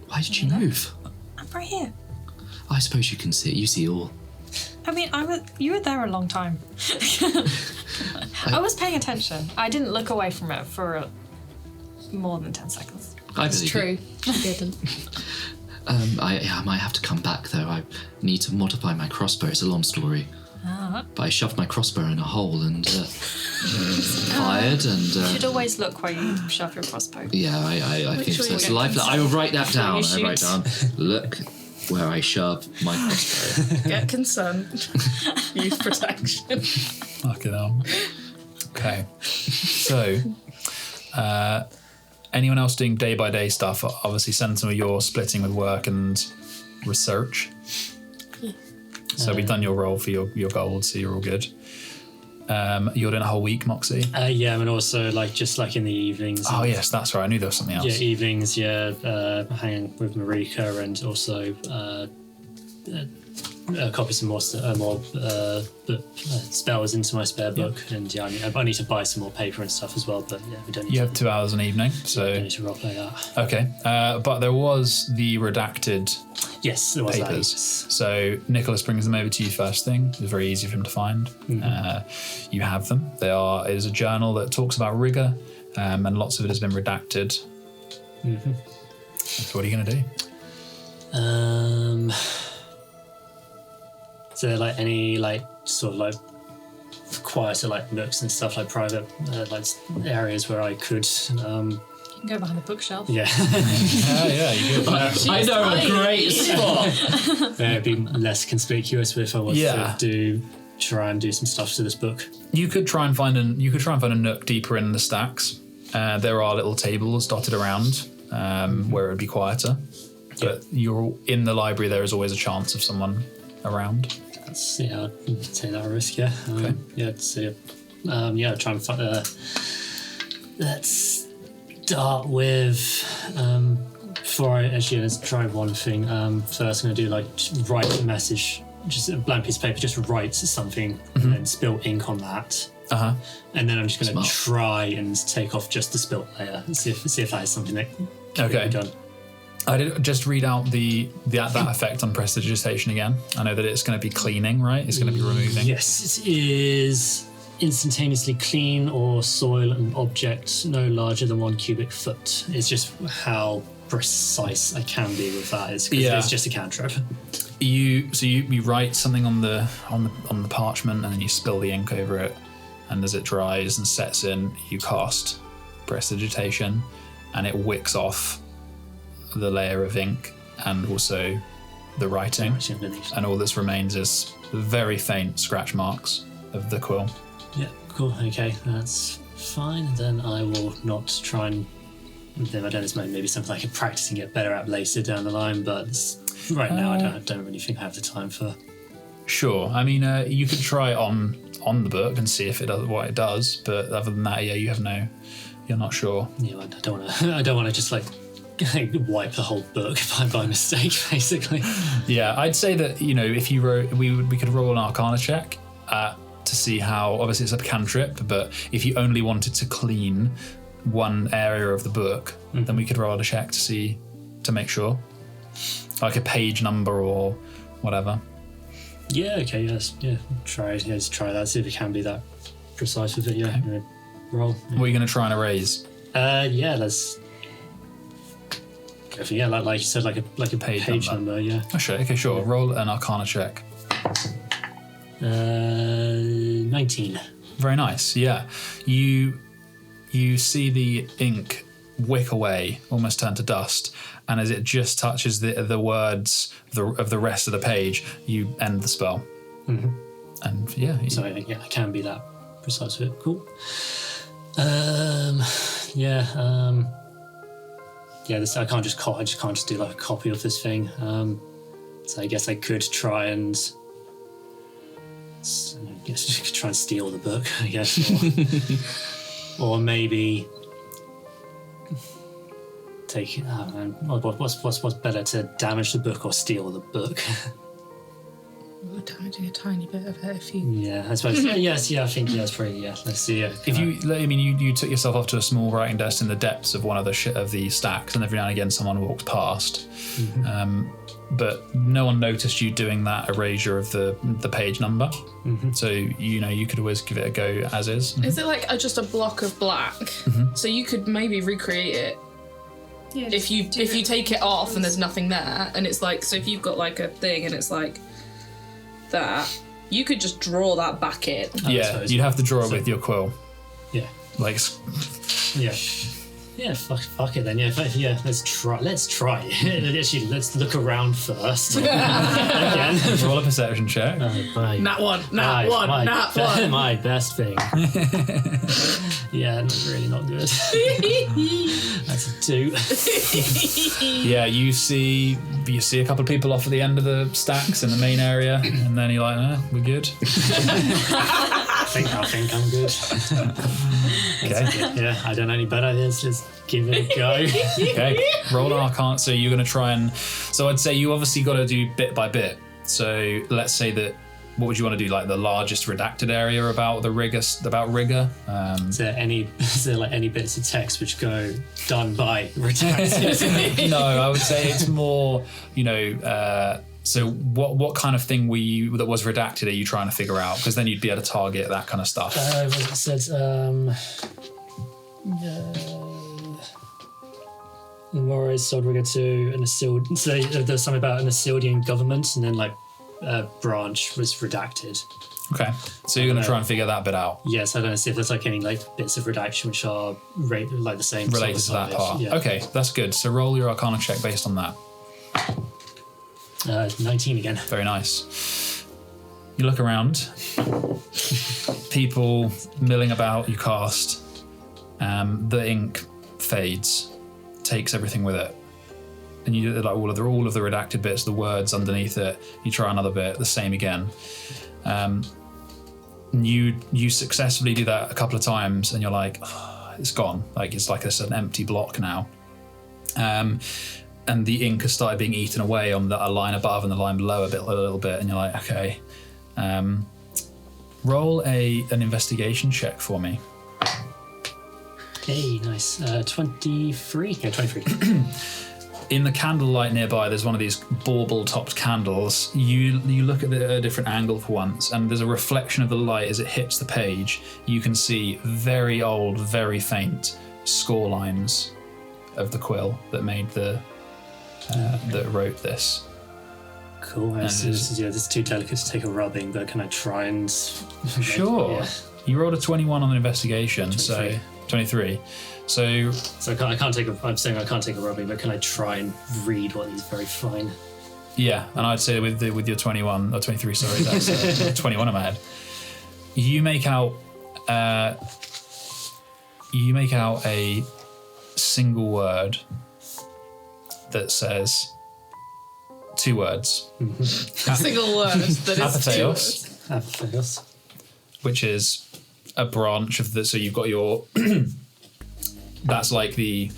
why did you move?
I'm right here.
I suppose you can see it. You see all.
I mean, you were there a long time. I was paying attention. I didn't look away from it for more than 10 seconds.
I
It's
believe
true.
it.
I didn't.
I might have to come back though. I need to modify my crossbow. It's a long story. But I shoved my crossbow in a hole and fired and.
You should always look where you shove your crossbow.
Yeah, I think
sure
so.
you
It's
get
life. I will write that down.
you
I write down. Look where I shove my crossbow.
Get consent. Youth protection.
fucking hell. Okay. So, anyone else doing day by day stuff? Obviously, Sentinel, you're splitting with work and research. So we've done your role for your gold, so you're all good. You're doing a whole week, Moxie?
Yeah, and also just in the evenings.
Oh yes, that's right. I knew there was something else.
Yeah, evenings. Yeah, hanging with Marika and also copy some more spells into my spare book. And yeah, I need to buy some more paper and stuff as well. But yeah, we don't need
You
to.
have 2 hours an evening,
Don't
so
need to roleplay that.
okay. But there was the redacted
Yes, there was
papers.
that.
So Nicholas brings them over to you first thing. It's very easy for him to find. You have them. It is a journal that talks about rigor, and lots of it has been redacted. So what are you going to do?
Is there any sort of quieter nooks and stuff, private areas where I could
You can go behind the bookshelf.
Yeah.
Yeah, you could.
I know a great spot.
It'd be less conspicuous if I was to try and do some stuff to this book.
You could try and find a nook deeper in the stacks. There are little tables dotted around where it would be quieter. But you're in the library. There is always a chance of someone around.
I'll take that risk. Yeah.
Okay.
Try and find. Let's start with. Before I actually let's try one thing. First, I'm gonna do write a message, just a blank piece of paper. Just write something and then spill ink on that. And then I'm just gonna try and take off just the spilt layer and see if that is something that can be done.
I did just read out that effect on prestidigitation again. I know that it's going to be cleaning, right? It's going to be removing.
Yes, it is instantaneously clean or soil an object no larger than 1 cubic foot. It's just how precise I can be with that. It's just a cantrip.
You write something on the parchment and then you spill the ink over it, and as it dries and sets in, you cast prestidigitation, and it wicks off the layer of ink and also the writing, and all that remains is very faint scratch marks of the quill.
Yeah, cool. Okay, that's fine. Then I will not try and. Then I don't know, maybe something I can practice and get better at later down the line. But right now, I don't really think I have the time for.
Sure. I mean, you could try it on the book and see if it does what it does. But other than that, you're not sure.
Yeah, I don't want to just wipe the whole book by mistake, basically.
Yeah, I'd say that if you wrote, we could roll an Arcana check to see how. Obviously, it's a cantrip, but if you only wanted to clean one area of the book, then we could roll a check to make sure, like a page number or whatever.
Yeah. Okay. Yes. Yeah. Let's try that. See if it can be that precise with it. Yeah.
Okay.
Roll. Yeah.
What are you going to try and erase?
Let's. Yeah, like you said, like a page number. Yeah.
Oh, sure. Okay, sure. Roll an Arcana check.
19.
Very nice. Yeah, you see the ink wick away, almost turn to dust, and as it just touches the words of the rest of the page, you end the spell. Mm-hmm. And
so I can be that precise with it. Cool. I can't just do like a copy of this thing. So I guess I could try and steal the book, I guess, or maybe take it. What's better, to damage the book or steal the book?
We're damaging a tiny bit of it if you.
Yeah, I suppose. Yes, yeah, I think that's pretty. Yeah, let's see.
If you took yourself off to a small writing desk in the depths of one of the stacks, and every now and again someone walks past, but no one noticed you doing that erasure of the page number. Mm-hmm. So you could always give it a go as is. Mm-hmm.
Is it like just a block of black? Mm-hmm. So you could maybe recreate it. Yeah, if you take it off and there's nothing there, and it's like, so if you've got like a thing and it's like that, you could just draw that back in.
Yeah, you'd have to draw it with your quill.
Yeah. Yeah, fuck it then. Yeah, let's try. Actually, let's look around first. Again.
Roll a perception check.
Nat one.
My best thing. Yeah, really not good. That's a 2.
Yeah, you see a couple of people off at the end of the stacks in the main area, and then you're like, we're good.
I think I'm good.
Okay.
Yeah, I don't know any better. Let's give it a go.
Okay, roll an Arcana. So you're going to try and. So I'd say you obviously got to do bit by bit. So let's say that. What would you want to do? Like the largest redacted area about rigor? Is there any bits of text which go done by redacted? No, I would say it's more. So what kind of thing that was redacted are you trying to figure out? Because then you'd be able to target that kind of stuff.
It says Morderyn sold rigor to an Isildian. So there's something about an Isildian government, and then like branch was redacted.
Okay, so you're going to try and figure that bit out.
Yes, I don't know, see if there's like any like bits of redaction which are like the same.
Related to that part. Yeah. Okay, that's good. So roll your Arcana check based on that.
19 again.
Very nice. You look around, people milling about, you cast, the ink fades, takes everything with it. And you do like all of the redacted bits, the words underneath it, you try another bit, the same again. You successfully do that a couple of times and you're like, oh, it's gone. Like it's like an empty block now. And the ink has started being eaten away on a line above and the line below a little bit, and you're like, okay. Roll an investigation check for me.
Hey, nice. 23. Yeah, 23.
In the candlelight nearby, there's one of these bauble-topped candles. You look at a different angle for once, and there's a reflection of the light as it hits the page. You can see very old, very faint score lines of the quill that made that wrote this.
Cool. This is too delicate to take a rubbing, but can I try and...
Sure. Yeah. You rolled a 21 on an investigation, 23. So 23. So
I can't take a. I'm saying I can't take a rubbing, but can I try and read what is very fine?
Yeah, and I'd say with your 21 or 23, sorry, that's 21 in my head. You make out a single word that says 2 words.
A single word that is 2 words.
Apatheos.
Which is a branch of the. So you've got your. That's like the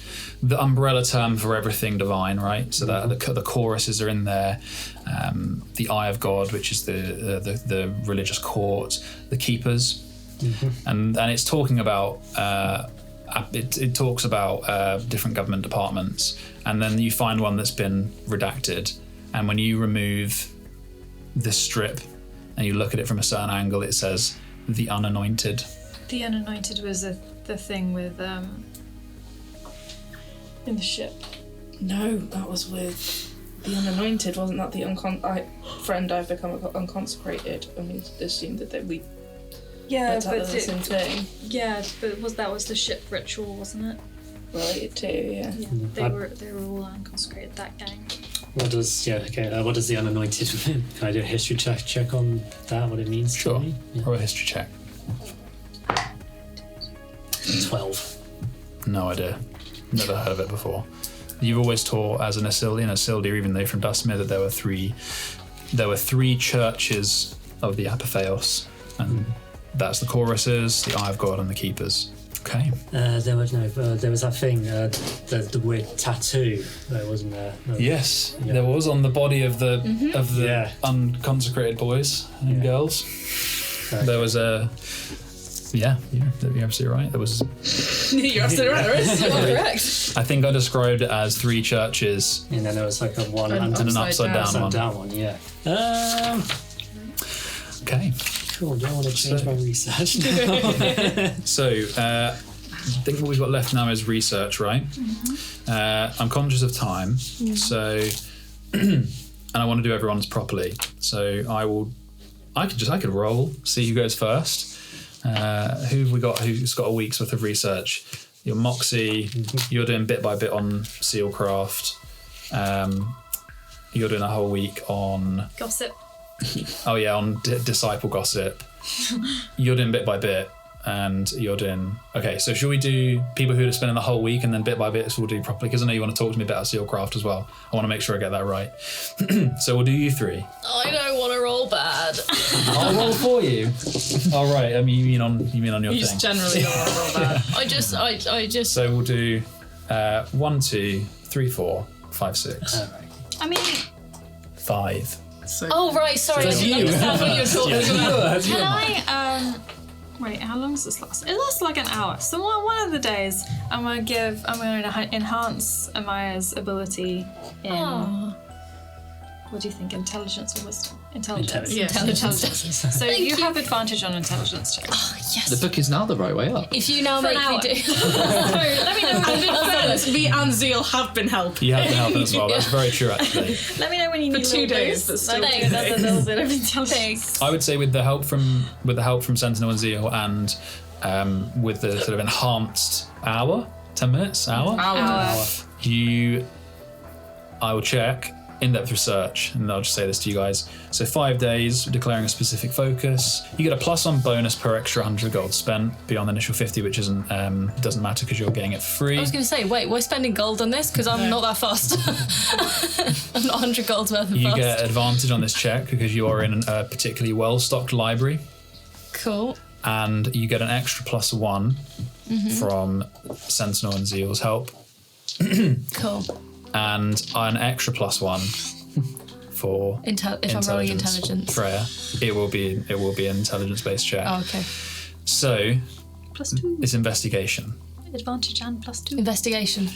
umbrella term for everything divine, right? So that the choruses are in there. The Eye of God, which is the religious court, the keepers, and it's talking about. It talks about different government departments, and then you find one that's been redacted, and when you remove the strip and you look at it from a certain angle, it says the unanointed.
The unanointed was the thing with in the ship.
No, that was with the unanointed. Wasn't that the friend I've become unconsecrated? And we assumed that we.
Yeah,
but the same thing.
Yeah, but that was the ship ritual, wasn't it?
Related to, yeah.
They were all unconsecrated, that gang.
What does the unanointed mean? Can I do a history check on that? What it means?
Sure.
To me? Yeah.
Or a history check.
12.
No idea. Never heard of it before. You've always taught as an Isildir, even though from Dustmere, that there were three churches of the Apatheos, and that's the choruses, the Eye of God, and the keepers. Okay.
There was that thing, the weird tattoo. There wasn't there.
Yes, there was on the body of the unconsecrated boys and girls.
Correct.
There was a. Yeah, you're absolutely right. There was.
You're absolutely right. You're correct.
I think I described it as 3 churches.
And then there was like a one
And
And an upside down one.
Yeah.
Okay.
Cool. Do I want to change my research?
So, I think what we've got left now is research, right? I'm conscious of time, so, and I want to do everyone's properly. So I could roll, see who goes first. Who have we got who's got a week's worth of research? Your Moxie, you're doing bit by bit on Sealcraft. You're doing a whole week on...
Gossip.
Oh yeah, on Disciple Gossip. You're doing bit by bit, and you're doing... Okay, so should we do people who are spending the whole week, and then bit by bit so we'll do properly? Because I know you want to talk to me about Sealcraft as well. I want to make sure I get that right. So we'll do you 3.
I don't want to roll bad.
I'll roll for you. All right. I mean, you mean on your
You
thing.
just generally don't want to roll bad.
I just.
So we'll do 1, 2, 3, 4, 5, 6,
I mean,
5.
So,
Oh right, sorry. I didn't understand what you were talking about.
can I wait, how long does this last? It lasts like an hour. So one of the days I'm going to enhance Amaya's ability in What do you think? Intelligence or wisdom? Intelligence.
Intelligence.
So you have advantage on intelligence checks.
Oh, yes.
The book is now the right way up.
If you now
For
make
an hour.
me do.
So let me know.
And in fairness, me and Zeal have been helping.
You have been helping as well. That's very true, actually.
Let me know when you need
For 2
little
days,
boosts.
but still
Like,
2
that's a
days.
little bit of intelligence.
I would say with the help from Sentinel and Zeal and with the sort of enhanced hour, 10 minutes, hour, I will check in-depth research, and I'll just say this to you guys. So 5 days, declaring a specific focus. You get a +1 bonus per extra 100 gold spent beyond the initial 50, which doesn't matter because you're getting it free.
I was going to say, wait, we're spending gold on this? Because I'm not that fast. I'm not 100 gold's worth of
You
fast.
get advantage on this check because you are in a particularly well-stocked library,
Cool.
and you get an extra +1 from Sentinel and Zeal's help,
Cool.
and an extra +1 for
If I'm rolling intelligence.
Freya. It will be an intelligence-based check.
Oh, okay.
So
+2.
it's investigation.
Advantage and +2.
Investigation.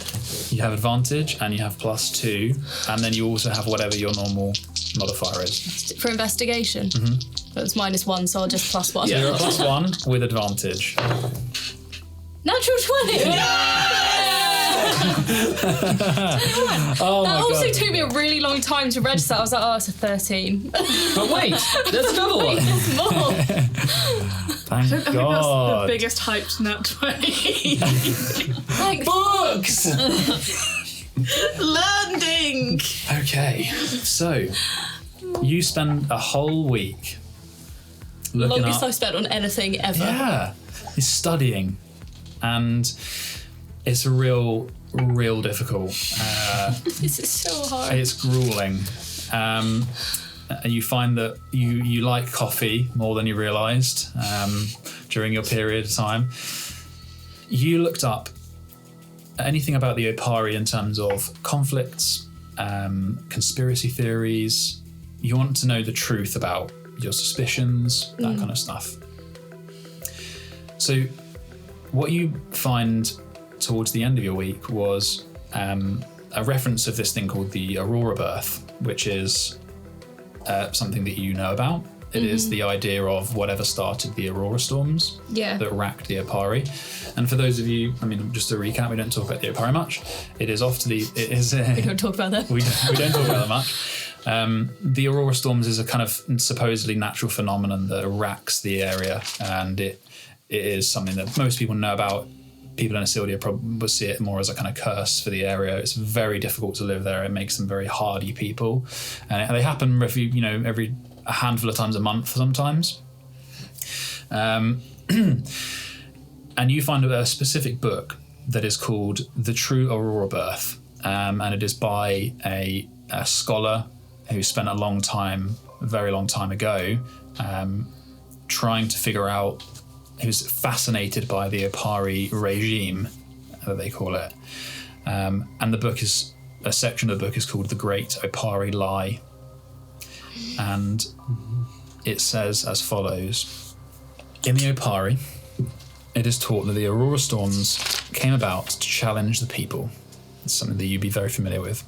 You have advantage and you have +2, and then you also have whatever your normal modifier is.
For investigation? That's -1, so I'll just +1.
So you're a +1 with advantage.
Natural 20!
Oh
That
my
also
god!
took me a really long time to register. I was like, oh, it's a 13.
But wait, there's another one.
It's more.
Thank
I think that's the
God.
biggest hyped nat 20.
Like,
Books.
Landing!
Okay, so you spend a whole week looking
longest
up.
I've spent on anything ever.
Yeah, he's studying, and it's real difficult.
This is so hard.
It's grueling. And you find that you like coffee more than you realised during your period of time. You looked up anything about the Opari in terms of conflicts, conspiracy theories. You want to know the truth about your suspicions, that kind of stuff. So what you find towards the end of your week was a reference of this thing called the Aurora Birth, which is something that you know about. It is the idea of whatever started the Aurora storms
Yeah.
that racked the Opari. And for those of you, I mean, just to recap, we don't talk about the Opari much. It is off to the... It is,
We don't talk about that.
we don't talk about that much. The Aurora storms is a kind of supposedly natural phenomenon that racks the area, and it is something that most people know about. People in Asildia probably see it more as a kind of curse for the area. It's very difficult to live there. It makes them very hardy people, and they happen every a handful of times a month sometimes. And you find a specific book that is called The True Aurora Birth, and it is by a scholar who spent a very long time ago, trying to figure out. He was fascinated by the Opari regime, that they call it. And a section of the book is called The Great Opari Lie. And it says as follows. In the Opari, it is taught that the Aurora Storms came about to challenge the people. It's something that you'd be very familiar with.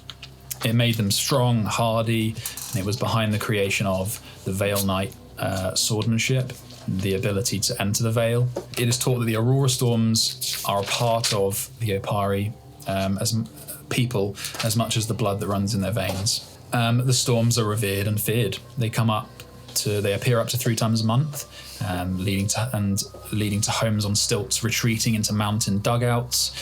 It made them strong, hardy, and it was behind the creation of the Veil Knight swordsmanship, the ability to enter the Veil. It is taught that the Aurora Storms are a part of the Opari as people as much as the blood that runs in their veins. The storms are revered and feared. They appear up to 3 times a month, leading to homes on stilts, retreating into mountain dugouts.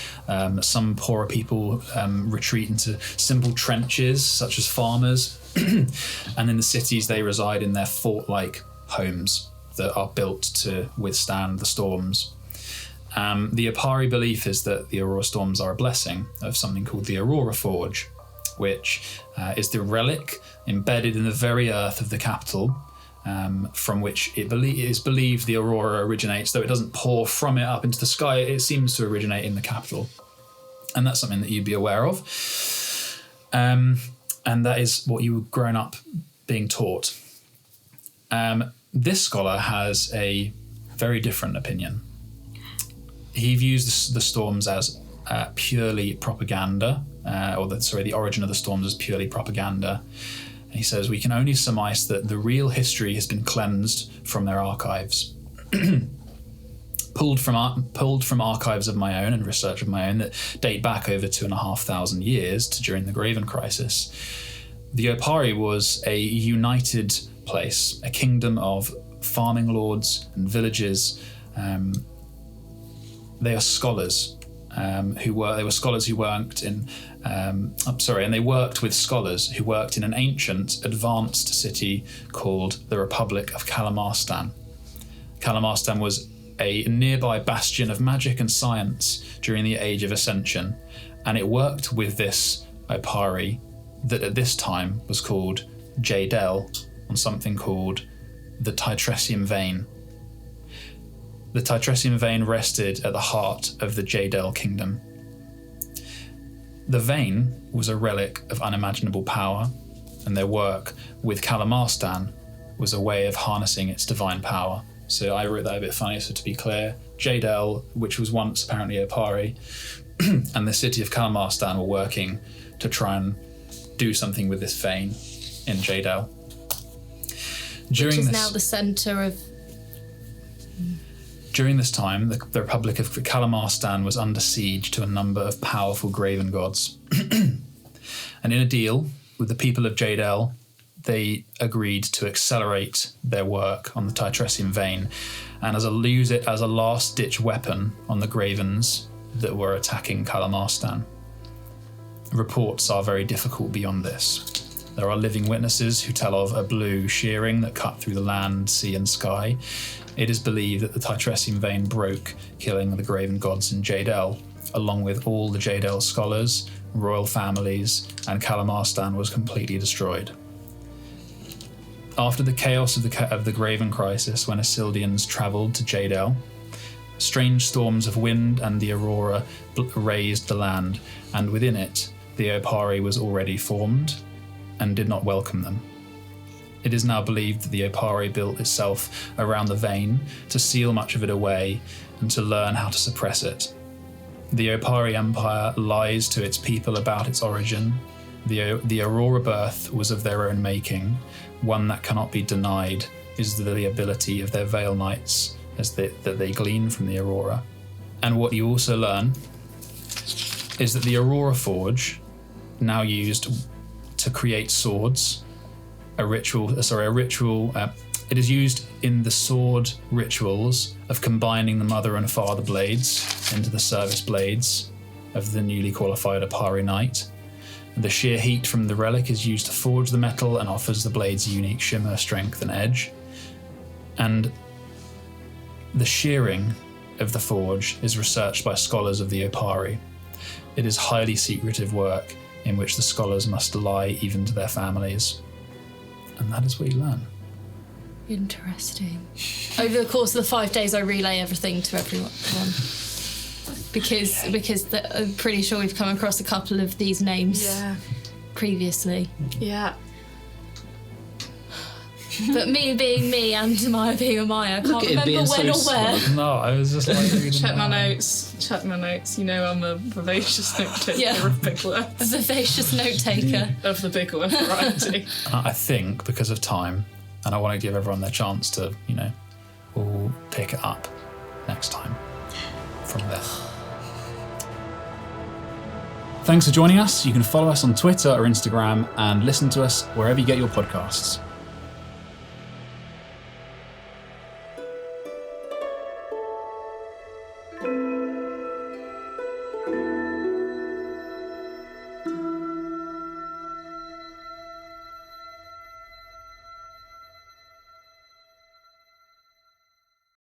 Some poorer people retreat into simple trenches, such as farmers. And in the cities, they reside in their fort-like homes that are built to withstand the storms. The Opari belief is that the Aurora Storms are a blessing of something called the Aurora Forge, which is the relic embedded in the very earth of the capital, from which it is believed the Aurora originates. Though it doesn't pour from it up into the sky, it seems to originate in the capital. And that's something that you'd be aware of. And that is what you've grown up being taught. This scholar has a very different opinion. He views the storms as purely propaganda, the origin of the storms as purely propaganda. And he says, we can only surmise that the real history has been cleansed from their archives. Pulled from archives of my own and research of my own that date back over 2,500 years to during the Graven Crisis. The Opari was a united place, a kingdom of farming lords and villages. They are scholars who worked in. And they worked with scholars who worked in an ancient, advanced city called the Republic of Kalamarstan. Kalamarstan was a nearby bastion of magic and science during the Age of Ascension, and it worked with this Opari that at this time was called Jadel on something called the Titresium Vein. The Titresium Vein rested at the heart of the Jadel kingdom. The vein was a relic of unimaginable power, and their work with Kalamarstan was a way of harnessing its divine power. So I wrote that a bit funny, so to be clear, Jadel, which was once apparently Opari, and the city of Kalamarstan were working to try and do something with this vein in Jadel.
Which is now the centre of...
During this time, the Republic of Kalamarstan was under siege to a number of powerful graven gods. And in a deal with the people of Jadel, they agreed to accelerate their work on the Titresium Vein and use it as a last-ditch weapon on the Gravens that were attacking Kalamarstan. Reports are very difficult beyond this. There are living witnesses who tell of a blue shearing that cut through the land, sea and sky. It is believed that the Titresium Vein broke, killing the graven gods in Jadel, along with all the Jadel scholars, royal families, and Kalamarstan was completely destroyed. After the chaos of the Graven Crisis, when Isildians travelled to Jadel, strange storms of wind and the aurora razed the land, and within it, the Opari was already formed and did not welcome them. It is now believed that the Opari built itself around the vein to seal much of it away and to learn how to suppress it. The Opari Empire lies to its people about its origin. The Aurora birth was of their own making. One that cannot be denied is the ability of their Veil Knights that they glean from the Aurora. And what you also learn is that the Aurora Forge, now used to create swords, it is used in the sword rituals of combining the Mother and Father blades into the service blades of the newly qualified Opari Knight. The sheer heat from the relic is used to forge the metal and offers the blades a unique shimmer, strength, and edge. And the shearing of the forge is researched by scholars of the Opari. It is highly secretive work in which the scholars must lie even to their families. And that is what you learn.
Interesting. Over the course of the 5 days, I relay everything to everyone. Because I'm pretty sure we've come across a couple of these names previously.
Yeah.
But me being me and Maya being a Maya, I can't remember when or where.
No, I was just like...
Check my notes. You know I'm a vivacious note taker of big words.
A vivacious note taker.
Of the big word variety.
I think because of time, and I want to give everyone their chance to, all pick it up next time from there. Thanks for joining us. You can follow us on Twitter or Instagram and listen to us wherever you get your podcasts.